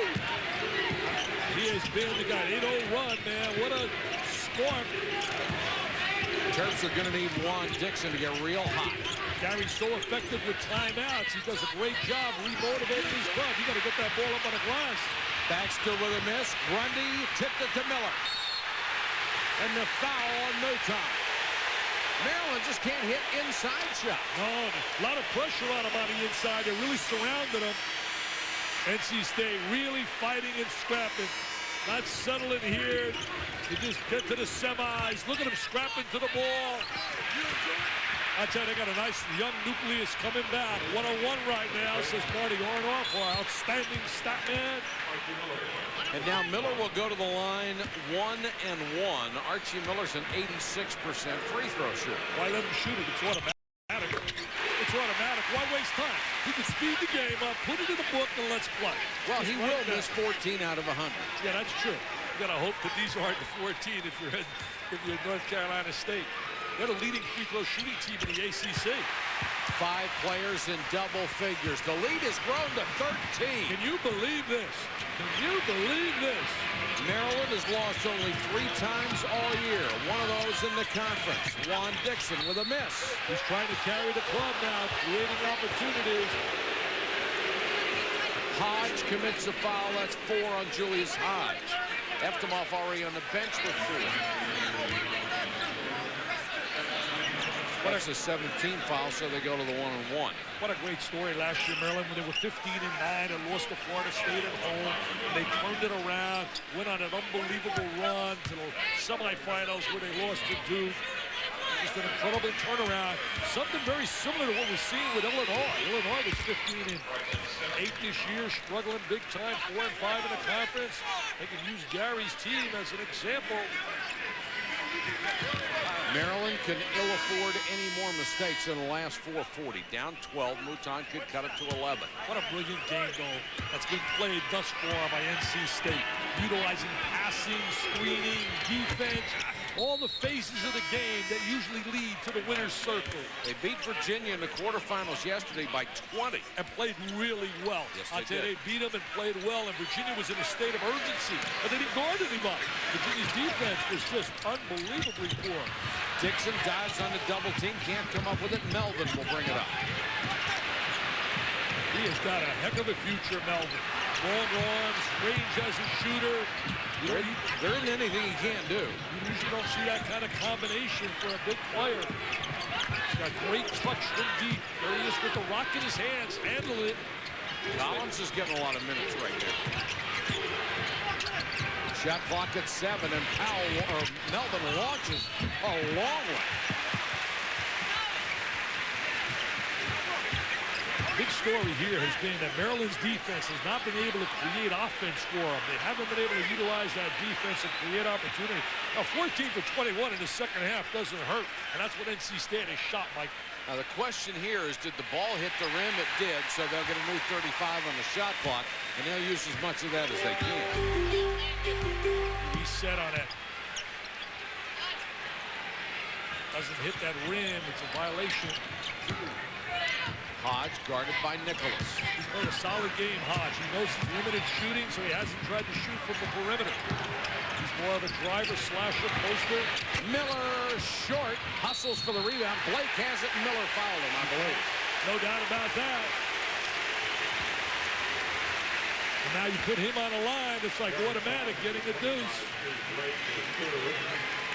He has been the guy. 8-0 run, man. What a spark. Terps are going to need Juan Dixon to get real hot. Gary's so effective with timeouts. He does a great job remotivating his club. You got to get that ball up on the glass. Baxter with a miss. Grundy tipped it to Miller. And the foul on no time. Maryland just can't hit inside shot. No, a lot of pressure on him on the inside. They really surrounded him. NC State really fighting and scrapping. Not settling here. You just get to the semis. Look at him scrapping to the ball. I tell you, they got a nice young nucleus coming back. One-on-one right now, says Marty Ornoff, for outstanding stat man. And now Miller will go to the line 1-1. Archie Miller's an 86% free throw shooter. Why let him shoot it? It's automatic. It's automatic. Why waste time? He can speed the game up, put it in the book, and let's play. Well, he will miss 14 out of 100. Yeah, that's true. You got to hope that these aren't the 14 if you're North Carolina State. They're the leading free throw shooting team in the ACC. 5 players in double figures. The lead has grown to 13. Can you believe this? Can you believe this? Maryland has lost only 3 times all year. One of those in the conference. Juan Dixon with a miss. He's trying to carry the club now, creating opportunities. Hodge commits a foul. That's 4 on Julius Hodge. Eftimov already on the bench with 4. That's a 17 foul, so they go to the 1-on-1. What a great story last year, Maryland, when they were 15-9 and lost to Florida State at home. They turned it around, went on an unbelievable run to the semifinals where they lost to Duke. Just an incredible turnaround. Something very similar to what we're seeing with Illinois. Illinois was 15-8 this year, struggling big time, 4-5 in the conference. They can use Gary's team as an example. Maryland can ill afford any more mistakes in the last 4:40. Down 12, Mouton could cut it to 11. What a brilliant game, though, that's been played thus far by NC State. Utilizing passing, screening, defense, all the phases of the game that usually lead to the winner's circle. They beat Virginia in the quarterfinals yesterday by 20. And played really well. Yes, I tell you, they beat them and played well, and Virginia was in a state of urgency, but they didn't guard anybody. Virginia's defense was just unbelievably poor. Dixon dives on the double team, can't come up with it. Melvin will bring it up. He has got a heck of a future, Melvin. Long arms, range as a shooter. There isn't anything he can't do. You usually don't see that kind of combination for a big player. He's got great touch from deep. There he is with the rock in his hands, handle it. Collins is getting a lot of minutes right here. Shot clock at 7, and Melvin launches a long way. Big story here has been that Maryland's defense has not been able to create offense for them. They haven't been able to utilize that defense and create opportunity. Now, 14 for 21 in the second half doesn't hurt, and that's what NC State has shot, Mike. Now, the question here is, did the ball hit the rim? It did, so they'll get a new 35 on the shot clock, and they'll use as much of that as they can. He's set on it. Doesn't hit that rim. It's a violation. Hodge guarded by Nicholas. He's played a solid game, Hodge. He knows he's limited shooting, so he hasn't tried to shoot from the perimeter. He's more of a driver, slasher, poster. Miller short, hustles for the rebound. Blake has it, and Miller fouled him, I believe. No doubt about that. And now you put him on the line, it's like automatic getting the deuce.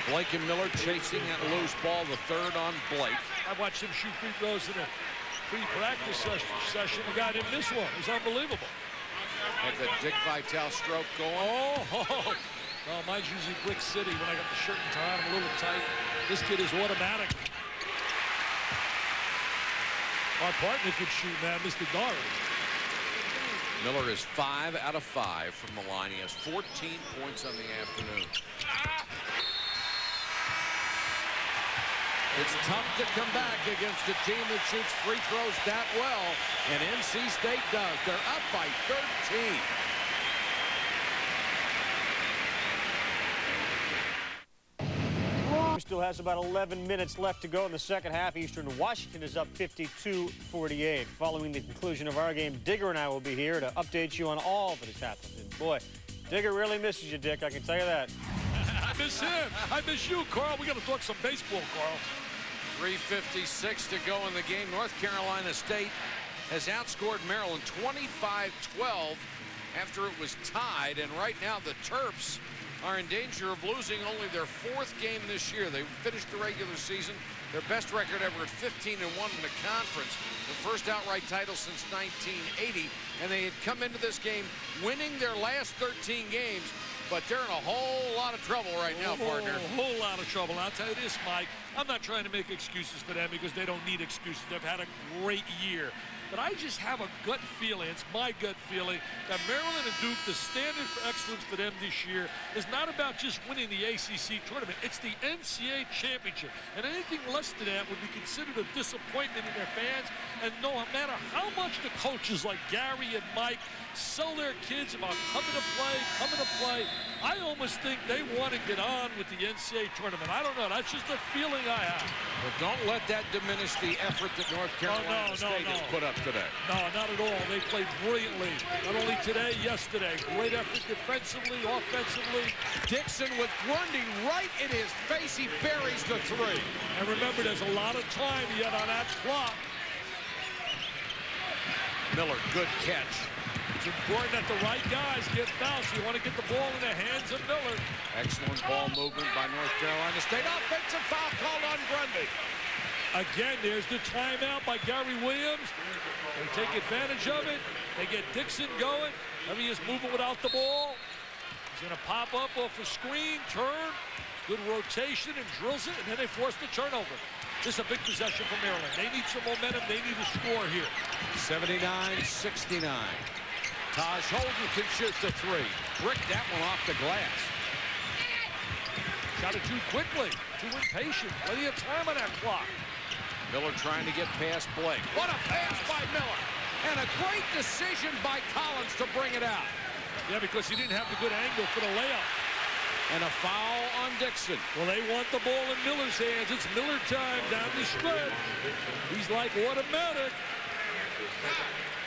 Blake and Miller chasing that loose ball, the third on Blake. I watched him shoot free throws in a pre-practice session. The guy didn't miss one. It was unbelievable. Had the Dick Vitale stroke going. Oh, no, mine's usually Brick City when I got the shirt and tie. I'm a little tight. This kid is automatic. Our partner could shoot, man, Mr. Dar. Miller is 5 out of 5 from the line. He has 14 points on the afternoon. It's tough to come back against a team that shoots free throws that well, and NC State does. They're up by 13. still has about 11 minutes left to go in the second half. Eastern Washington is up 52-48. Following the conclusion of our game, Digger and I will be here to update you on all that has happened. And boy, Digger really misses you, Dick. I can tell you that. I miss him. I miss you, Carl. We got to talk some baseball, Carl. 3:56 to go in the game. North Carolina State has outscored Maryland 25-12 after it was tied. And right now the Terps are in danger of losing only their 4th game this year. They finished the regular season, their best record ever at 15-1 in the conference, the first outright title since 1980. And they had come into this game winning their last 13 games. But they're in a whole lot of trouble right now, partner. A whole lot of trouble. I'll tell you this, Mike. I'm not trying to make excuses for them because they don't need excuses. They've had a great year. But I just have a gut feeling, it's my gut feeling, that Maryland and Duke, the standard for excellence for them this year is not about just winning the ACC tournament. It's the NCAA championship. And anything less than that would be considered a disappointment in their fans. And no matter how much the coaches like Gary and Mike sell their kids about coming to play, I almost think they want to get on with the NCAA tournament. I don't know. That's just a feeling I have. But don't let that diminish the effort that North Carolina State has put up today. No, not at all. They played brilliantly. Not only today, yesterday. Great effort defensively, offensively. Dixon with Grundy right in his face. He buries the 3. And remember, there's a lot of time yet on that clock. Miller, good catch. It's important that the right guys get fouled. So you want to get the ball in the hands of Miller. Excellent ball movement by North Carolina State. Offensive foul called on Grundy. Again, there's the timeout by Gary Williams. They take advantage of it. They get Dixon going. He is moving without the ball. He's going to pop up off a screen, turn. Good rotation and drills it, and then they force the turnover. This is a big possession for Maryland. They need some momentum. They need a score here. 79-69. Taj Holden can shoot the 3. Bricked that one off the glass. Shot it too quickly, too impatient. Plenty of time on that clock. Miller trying to get past Blake. What a pass by Miller. And a great decision by Collins to bring it out. Yeah, because he didn't have the good angle for the layup. And a foul on Dixon. Well, they want the ball in Miller's hands. It's Miller time down the stretch. He's like automatic.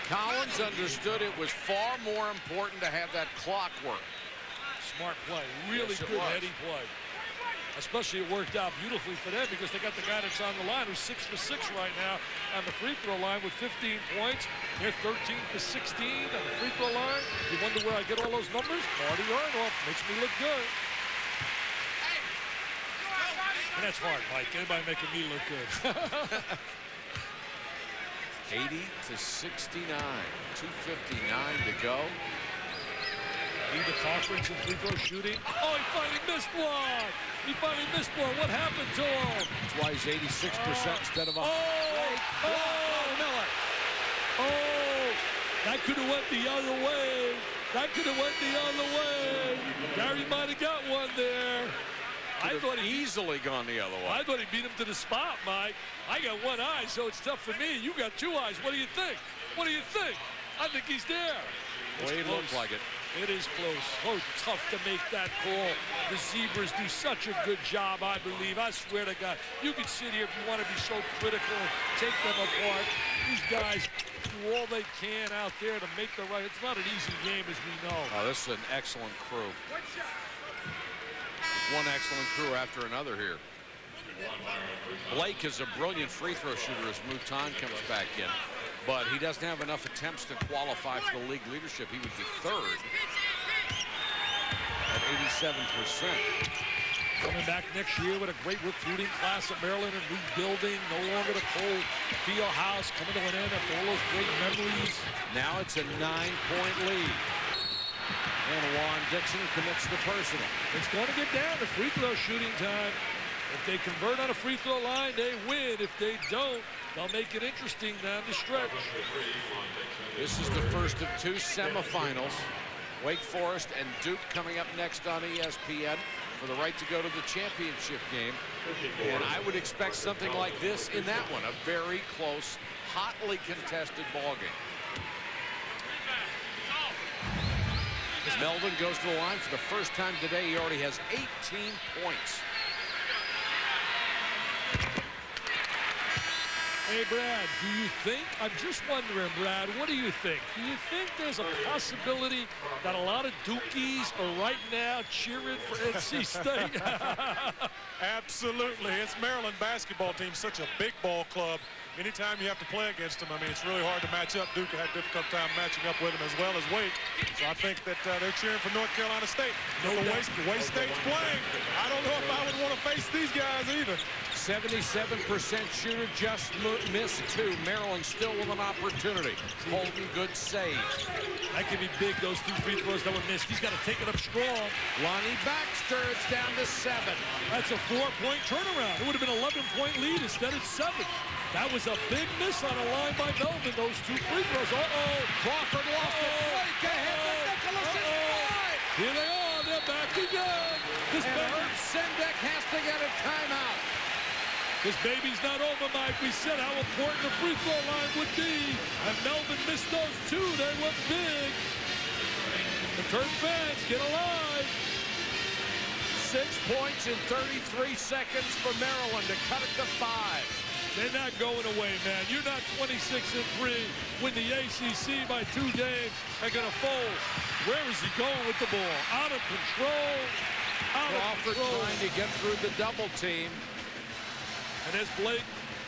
Collins understood it was far more important to have that clock work. Smart play. Really good heady play. Especially it worked out beautifully for them because they got the guy that's on the line who's 6 for 6 right now on the free throw line with 15 points. They're 13 for 16 on the free throw line. You wonder where I get all those numbers? Marty Arnold makes me look good. And that's hard, Mike. Anybody making me look good. 80-69. 2:59 to go. Lead the conference in free throw shooting. Oh, he finally missed one. He finally missed one. What happened to him? That's why he's 86% instead of a... Miller. Oh, that could have went the other way. That could have went the other way. Gary might have got one there. I thought he easily gone the other way. I thought he beat him to the spot, Mike. I got one eye, so it's tough for me. You got 2 eyes. What do you think? What do you think? I think he's there. Well, he looks like it. It is close. So tough to make that call. The Zebras do such a good job, I believe. I swear to God. You can sit here if you want to be so critical and take them apart. These guys do all they can out there to make the right. It's not an easy game, as we know. Oh, this is an excellent crew. One excellent crew after another here. Blake is a brilliant free throw shooter as Mouton comes back in, but he doesn't have enough attempts to qualify for the league leadership. He would be 3rd at 87%. Coming back next year with a great recruiting class at Maryland and rebuilding. No longer the cold field house, coming to an end after all those great memories. Now it's a 9-point lead. And Juan Dixon commits the personal. It's going to get down to free throw shooting time. If they convert on a free throw line, they win. If they don't, they'll make it interesting down the stretch. This is the first of 2 semifinals. Wake Forest and Duke coming up next on ESPN for the right to go to the championship game. And I would expect something like this in that one. A very close, hotly contested ball game. Melvin goes to the line for the first time today. He already has 18 points. Hey, Brad, do you think, I'm just wondering, Brad, what do you think? Do you think there's a possibility that a lot of Dukies are right now cheering for NC State? Absolutely. It's Maryland basketball team, such a big ball club. Anytime you have to play against them, I mean, it's really hard to match up. Duke had a difficult time matching up with them as well as Wake. So I think that they're cheering for North Carolina State. No, the way State's playing, I don't know if I would want to face these guys either. 77% shooter, just missed 2. Maryland still with an opportunity. Holden, good save. That could be big, those 2 free throws that were missed. He's got to take it up strong. Lonnie Baxter, it's down to 7. That's a 4-point turnaround. It would have been an 11-point lead. Instead, it's 7. That was a big miss on a line by Melvin. Those 2 free throws. Crawford lost it. Blake ahead with Nicholas in 5. Here they are. They're back again. Herb Sendek has to get a timeout. This baby's not over, Mike. We said how important the free throw line would be. And Melvin missed those 2. They were big. The Terp fans, get alive. 6 points in 33 seconds for Maryland to cut it to 5. They're not going away, man. You're not 26-3 when the ACC by 2 games are going to fold. Where is he going with the ball? Out of control. Crawford trying to get through the double team. And there's Blake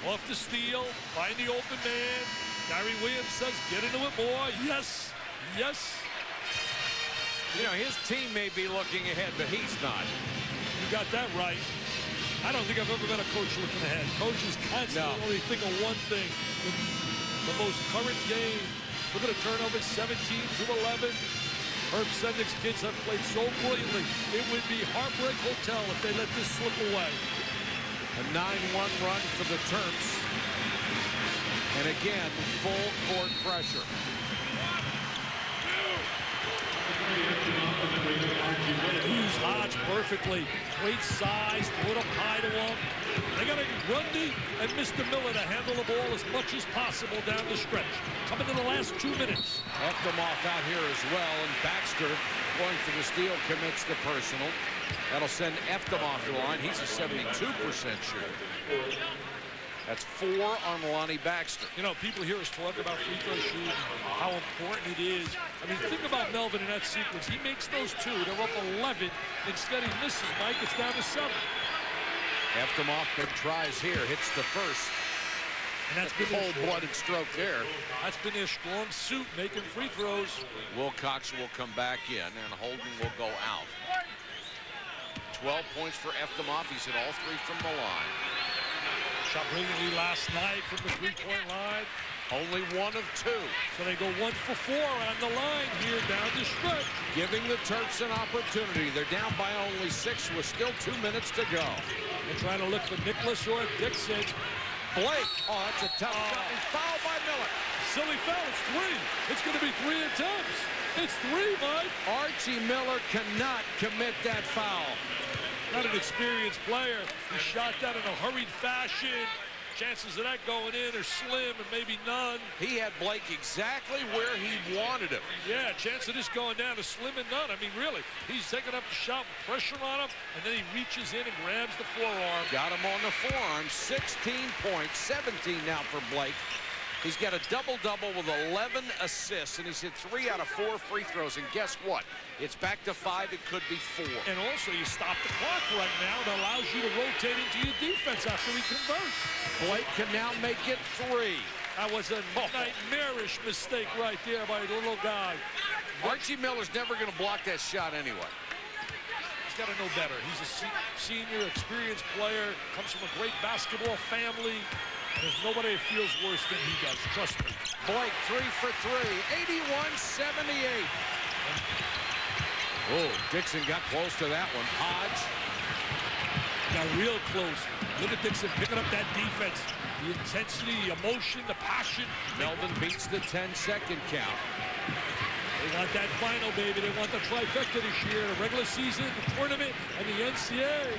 off the steal. Find the open man. Gary Williams says, get into it more. Yes. Yes. You know, his team may be looking ahead, but he's not. You got that right. I don't think I've ever been a coach looking ahead. Coaches constantly only think of one thing. The most current game. Look at the turnover, 17 to 11. Herb Sendek's kids have played so brilliantly. It would be Heartbreak Hotel if they let this slip away. A 9-1 run for the Terps. And again, full court pressure. Use Hodge perfectly. Great size, throw it up high to him. They got Grundy and Mr. Miller to handle the ball as much as possible down the stretch. Coming to the last 2 minutes. Eftemoff out here as well, and Baxter going for the steal, commits the personal. That'll send Eftemoff to the line. He's a 72% shooter. That's 4 on Lonnie Baxter. You know, people hear us talk about free throw shooting, how important it is. I mean, think about Melvin in that sequence. He makes those 2. They're up 11. Instead, he misses. Mike, it's down to 7. Eftemoff big tries here, hits the first. And that's been cold-blooded stroke there. That's been their strong suit, making free throws. Wilcox will come back in, and Holden will go out. 12 points for Eftemoff. He's hit all 3 from the line. Shot brilliantly last night from the 3-point line. Only 1 of 2. So they go 1 for 4 on the line here down the stretch. Giving the Terps an opportunity. They're down by only 6 with still 2 minutes to go. They're trying to look for Nicholas or Dixon. Blake. Oh, that's a tough shot. And fouled by Miller. Silly foul. It's 3. It's going to be 3 attempts. It's 3, Mike. Archie Miller cannot commit that foul. Not an experienced player. He shot that in a hurried fashion. Chances of that going in are slim and maybe none. He had Blake exactly where he wanted him. Yeah, chance of this going down is slim and none. I mean, really, he's taking up the shot with pressure on him, and then he reaches in and grabs the forearm. Got him on the forearm. 16 points, 17 now for Blake. He's got a double-double with 11 assists, and he's hit 3 out of 4 free throws. And guess what? It's back to 5. It could be 4. And also, you stop the clock right now. It allows you to rotate into your defense after he converts. Blake can now make it 3. That was a nightmarish mistake right there by the little guy. Archie Miller's never going to block that shot anyway. He's got to know better. He's a senior, experienced player, comes from a great basketball family. There's nobody who feels worse than he does, trust me. Blake 3 for 3, 81-78. Oh, Dixon got close to that one. Hodge. Got real close. Look at Dixon picking up that defense. The intensity, the emotion, the passion. Melvin beats the 10-second count. They want that final, baby. They want the trifecta this year. The regular season, the tournament, and the NCAA.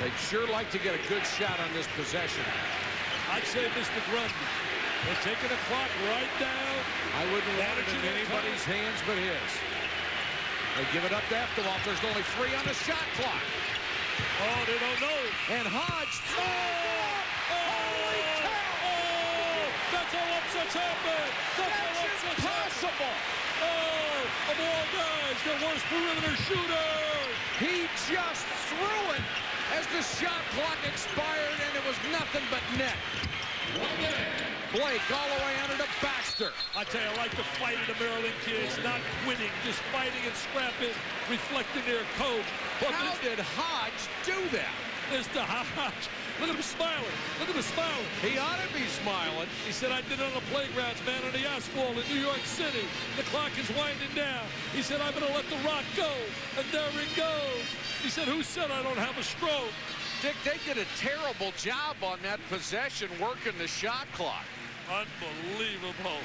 They'd sure like to get a good shot on this possession. I'd say Mr. Grundy. They're taking the clock right down. I wouldn't want it in anybody's hands but his. They give it up to Eftemoff. There's only 3 on the shot clock. Oh, they don't know. And Hodge. Oh! Holy cow! what's happened. That's impossible. Oh, of all guys, the worst perimeter shooter. He just threw it as the shot clock expired, and it was nothing but net. Blake all the way under to Baxter. I tell you, I like the fight of the Maryland kids, not quitting, just fighting and scrapping, reflecting their coach. But How did Hodge do that? Mr. Hodge, look at him smiling. Look at him smiling. He ought to be smiling. He said, I did it on the playgrounds, man, on the asphalt in New York City. The clock is winding down. He said, I'm going to let the rock go. And there it goes. He said, who said I don't have a stroke? Dick, they did a terrible job on that possession working the shot clock. Unbelievable.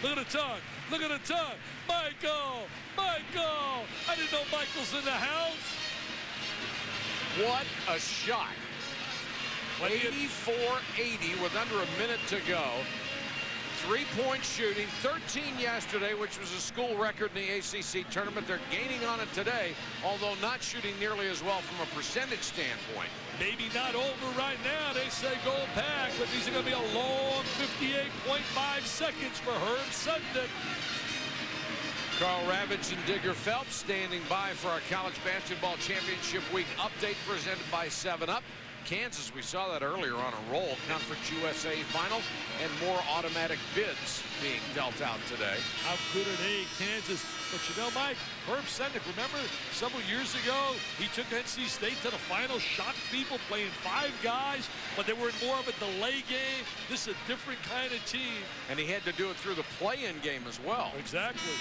Look at the tongue. Look at the tongue. Michael. Michael. I didn't know Michael's in the house. What a shot. 84-80 with under a minute to go. Three-point shooting, 13 yesterday, which was a school record in the ACC tournament. They're gaining on it today, although not shooting nearly as well from a percentage standpoint. Maybe not over right now. They say Wolfpack, but these are going to be a long 58.5 seconds for Herb Sundin. Carl Ravage and Digger Phelps standing by for our College Basketball Championship Week update presented by 7-Up. Kansas, we saw that earlier, on a roll. Conference USA final and more automatic bids being dealt out today. How good are they, Kansas? But you know, Mike, Herb Sendek, remember several years ago, he took NC State to the final, shocked people, playing 5 guys, but they were in more of a delay game. This is a different kind of team. And he had to do it through the play-in game as well. Exactly.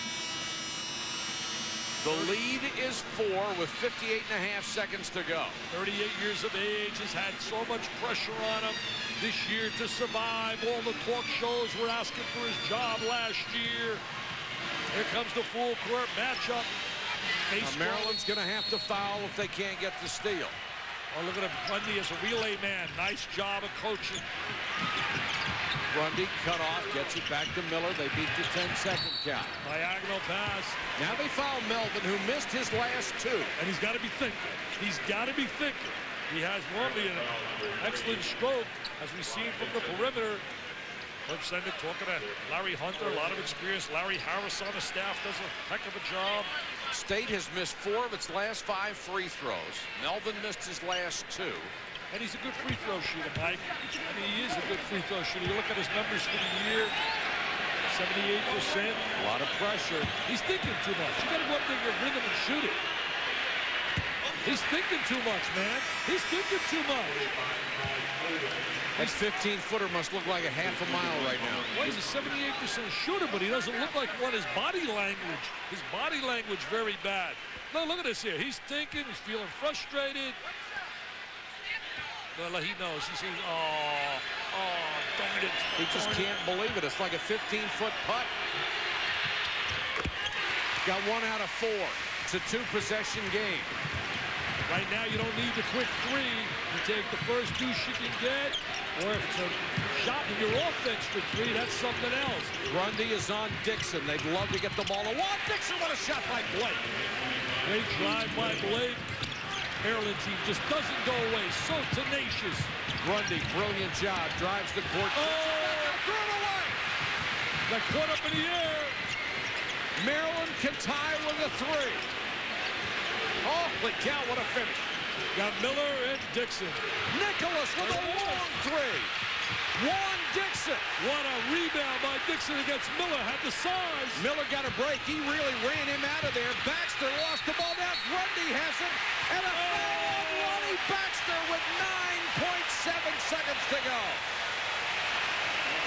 The lead is 4 with 58.5 seconds to go. 38 years of age, has had so much pressure on him this year to survive. All the talk shows were asking for his job last year. Here comes the full court matchup. Maryland's going to have to foul if they can't get the steal. Oh, look at him. Grundy as a relay man. Nice job of coaching. Grundy cut off, gets it back to Miller. They beat the 10-second count. Diagonal pass. Now they foul Melvin, who missed his last 2. And he's got to be thinking. He's got to be thinking. He has normally an excellent stroke, as we've seen from the perimeter. Herb Sendek talking to Larry Hunter, a lot of experience. Larry Harris on the staff does a heck of a job. State has missed 4 of its last 5 free throws. Melvin missed his last 2. And he's a good free throw shooter, Mike. I mean, he is a good free throw shooter. You look at his numbers for the year, 78%. A lot of pressure. He's thinking too much. You got to go up there in your rhythm and shoot it. He's thinking too much, man. He's thinking too much. That 15-footer must look like a half a mile right now. Well, he's a 78% shooter, but he doesn't look like one. His body language very bad. Now, look at this here. He's thinking. He's feeling frustrated. Well, he knows. He's saying, darn it. He just can't believe it. It's like a 15-foot putt. Got 1 out of 4. It's a 2-possession game. Right now, you don't need the quick 3. You take the first 2 you can get, or if it's a shot in your offense for 3, that's something else. Grundy is on Dixon. They'd love to get the ball to Juan Dixon. What a shot by Blake. Great drive by Blake. Maryland team just doesn't go away. So tenacious. Grundy, brilliant job. Drives the court. Threw it away. Got caught up in the air. Maryland can tie with a 3. Holy cow, what a finish. Got Miller and Dixon. Nicholas with a long 3. Juan Dixon. What a rebound by Dixon against Miller. Had the size. Miller got a break. He really ran him out of there. Baxter lost the ball. Now Grundy has it. And a foul on Lonnie Baxter with 9.7 seconds to go.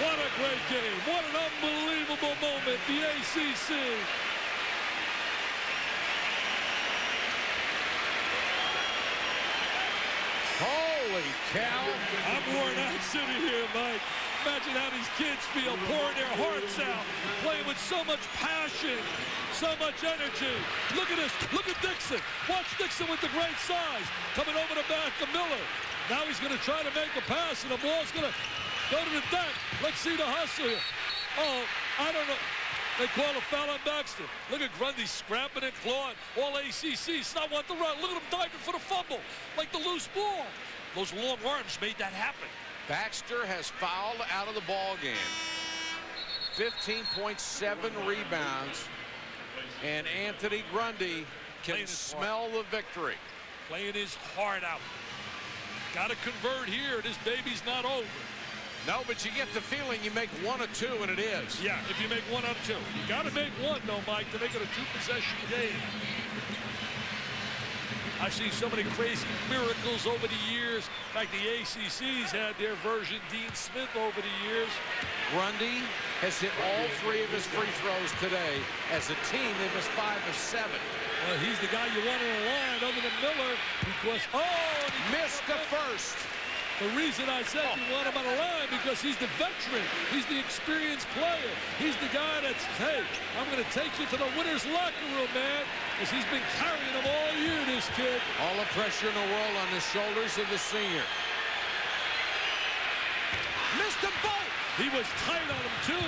What a great game. What an unbelievable moment. The ACC. Holy cow. I'm worn out sitting here, Mike. Imagine how these kids feel, pouring their hearts out, playing with so much passion, so much energy. Look at this. Look at Dixon. Watch Dixon with the great size. Coming over the back of Miller. Now he's going to try to make a pass, and the ball's going to go to the deck. Let's see the hustle here. Oh, I don't know. They call a foul on Baxter. Look at Grundy scrapping and clawing. All ACC. It's not want to run. Look at him diving for the fumble, like the loose ball. Those long arms made that happen. Baxter has fouled out of the ball game. 15.7 rebounds. And Anthony Grundy can smell the victory. Playing his heart out. Got to convert here. This baby's not over. No, but you get the feeling you make one or two, and it is. Yeah, if you make one out of two. You got to make one, though, Mike, to make it a two-possession game. I've seen so many crazy miracles over the years. In fact, the ACC's had their version, Dean Smith, over the years. Grundy has hit all 3 of his free throws today. As a team, they missed 5 of 7. Well, he's the guy you want on the line other than Miller because, he missed the first. The reason I said you want him on the line because he's the veteran. He's the experienced player. He's the guy that's, hey, I'm going to take you to the winner's locker room, man, because he's been carrying them all year, this kid. All the pressure in the world on the shoulders of the senior. Missed them both. He was tight on him, too.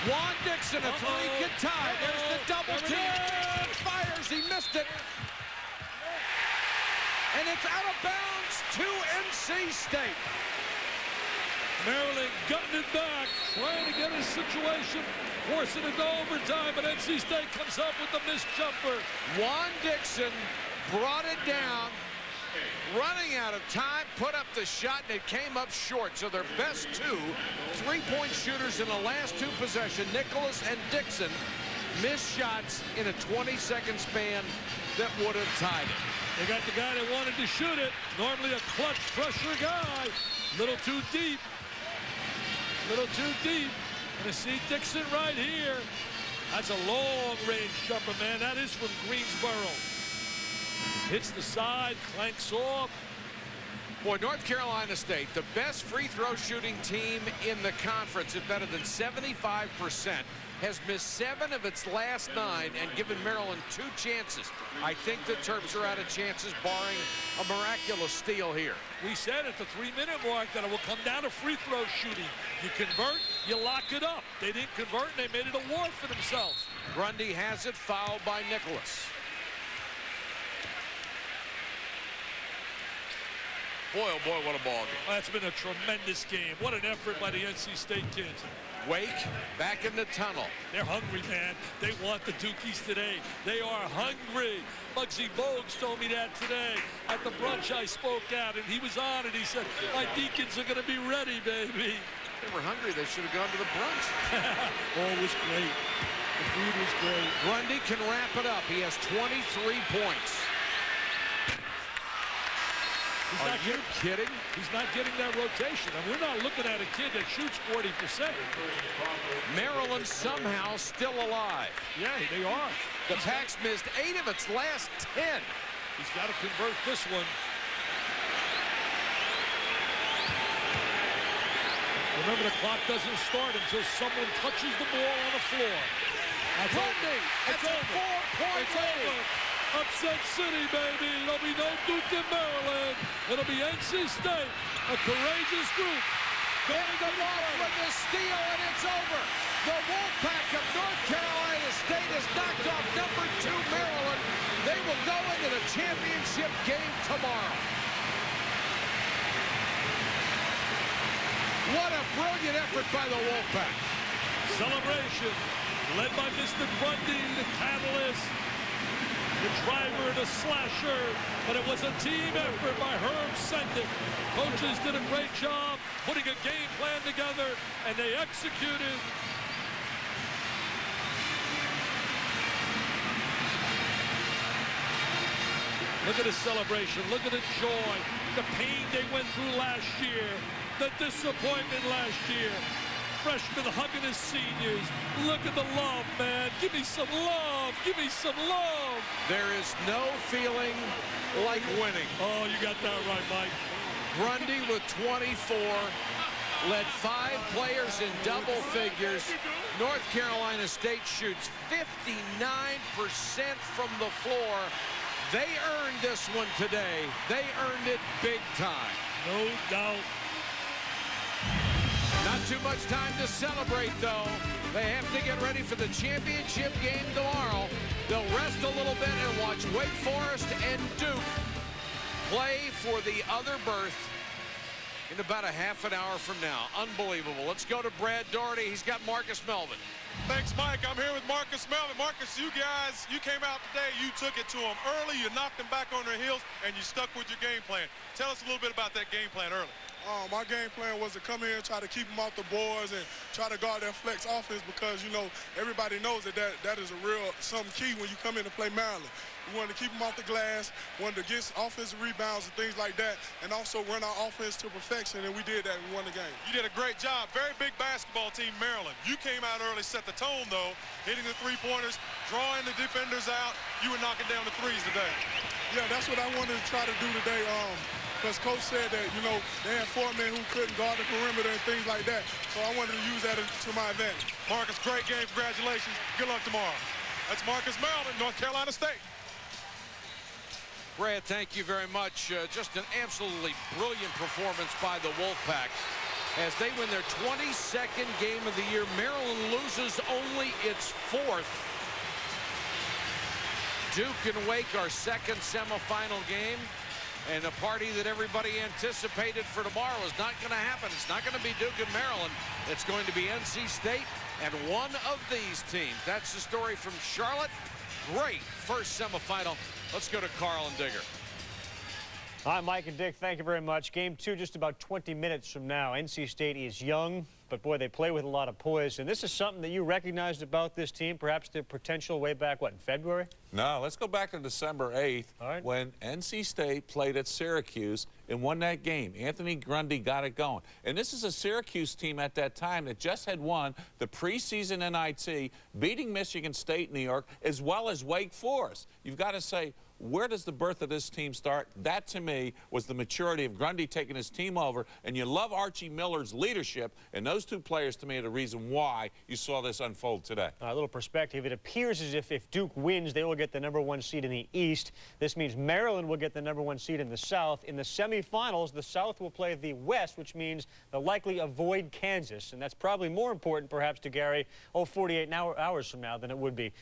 Juan Dixon, a 3 good tie. There's the double team. Fires, he missed it. And it's out of bounds to NC State. Maryland gutting it back, trying to get a situation, forcing it to overtime, but NC State comes up with the missed jumper. Juan Dixon brought it down, running out of time, put up the shot, and it came up short. So their best 2 3-point shooters in the last 2 possessions, Nicholas and Dixon, missed shots in a 20-second span that would have tied it. They got the guy that wanted to shoot it. Normally a clutch pressure guy. Little too deep. Little too deep. Gonna see Dixon right here. That's a long-range jumper, man. That is from Greensboro. Hits the side, clanks off. Boy, North Carolina State, the best free throw shooting team in the conference at better than 75%. Has missed 7 of its last 9 and given Maryland 2 chances. I think the Terps are out of chances, barring a miraculous steal here. We said at the 3-minute mark that it will come down to free throw shooting. You convert, you lock it up. They didn't convert, and they made it a war for themselves. Grundy has it, fouled by Nicholas. Boy, oh boy, what a ball game. That's been a tremendous game. What an effort by the NC State kids. Wake back in the tunnel. They're hungry, man. They want the Dukies today. They are hungry. Muggsy Bogues told me that today at the brunch I spoke at, and he was on it. He said, my Deacons are going to be ready, baby. They were hungry. They should have gone to the brunch. Oh, it was great. The food was great. Grundy can wrap it up. He has 23 points. Are you kidding? He's not getting that rotation. And we're not looking at a kid that shoots 40%. Maryland somehow still alive. Yeah, they are. The Pack's missed 8 of its last 10. He's got to convert this one. Remember, the clock doesn't start until someone touches the ball on the floor. That's Grundy, it's a 4-point lead. Upset City, baby. There'll be no Duke in Maryland. It'll be NC State, a courageous group. Going to ball with the steal, and it's over. The Wolfpack of North Carolina State has knocked off number 2 Maryland. They will go into the championship game tomorrow. What a brilliant effort by the Wolfpack. Celebration led by Mr. Grundy, the catalyst, the driver, the slasher, but it was a team effort by Herb Sendek. Coaches did a great job putting a game plan together, and they executed. Look at the celebration. Look at the joy, the pain they went through last year, the disappointment last year. Freshmen hugging his seniors. Look at the love, man. Give me some love. Give me some love. There is no feeling like winning. Oh, you got that right, Mike. Grundy with 24. Led 5 players in double figures. North Carolina State shoots 59% from the floor. They earned this one today. They earned it big time. No doubt. Not too much time to celebrate, though. They have to get ready for the championship game tomorrow. They'll rest a little bit and watch Wake Forest and Duke play for the other berth in about a half an hour from now. Unbelievable. Let's go to Brad Doherty. He's got Marcus Melvin. Thanks, Mike. I'm here with Marcus Melvin. Marcus, you guys, you came out today, you took it to them early, you knocked them back on their heels, and you stuck with your game plan. Tell us a little bit about that game plan early. My game plan was to come here and try to keep them off the boards and try to guard their flex offense because, you know, everybody knows that is a real something key when you come in to play Maryland. We wanted to keep them off the glass, wanted to get offensive rebounds and things like that, and also run our offense to perfection, and we did that and we won the game. You did a great job. Very big basketball team, Maryland. You came out early, set the tone, though, hitting the three-pointers, drawing the defenders out. You were knocking down the threes today. Yeah, that's what I wanted to try to do today. Because Coach said that, you know, they had 4 men who couldn't guard the perimeter and things like that. So I wanted to use that to my advantage. Marcus, great game. Congratulations. Good luck tomorrow. That's Marcus Melvin, North Carolina State. Brad, thank you very much. Just an absolutely brilliant performance by the Wolfpack as they win their 22nd game of the year. Maryland loses only its 4th. Duke and Wake, our second semifinal game. And a party that everybody anticipated for tomorrow is not going to happen. It's not going to be Duke and Maryland. It's going to be NC State and one of these teams. That's the story from Charlotte. Great first semifinal. Let's go to Carl and Digger. Hi, Mike and Dick. Thank you very much. Game 2 just about 20 minutes from now. NC State is young, but boy, they play with a lot of poise. And this is something that you recognized about this team, perhaps their potential way back, what, in February? No, let's go back to December 8th when NC State played at Syracuse and won that game. Anthony Grundy got it going. And this is a Syracuse team at that time that just had won the preseason NIT, beating Michigan State, New York, as well as Wake Forest. You've got to say, where does the birth of this team start? That, to me, was the maturity of Grundy taking his team over. And you love Archie Miller's leadership. And those two players, to me, are the reason why you saw this unfold today. A little perspective. It appears as if Duke wins, they will get the #1 seed in the East. This means Maryland will get the #1 seed in the South. In the semifinals, the South will play the West, which means they'll likely avoid Kansas. And that's probably more important, perhaps, to Gary, 48 hours from now than it would be.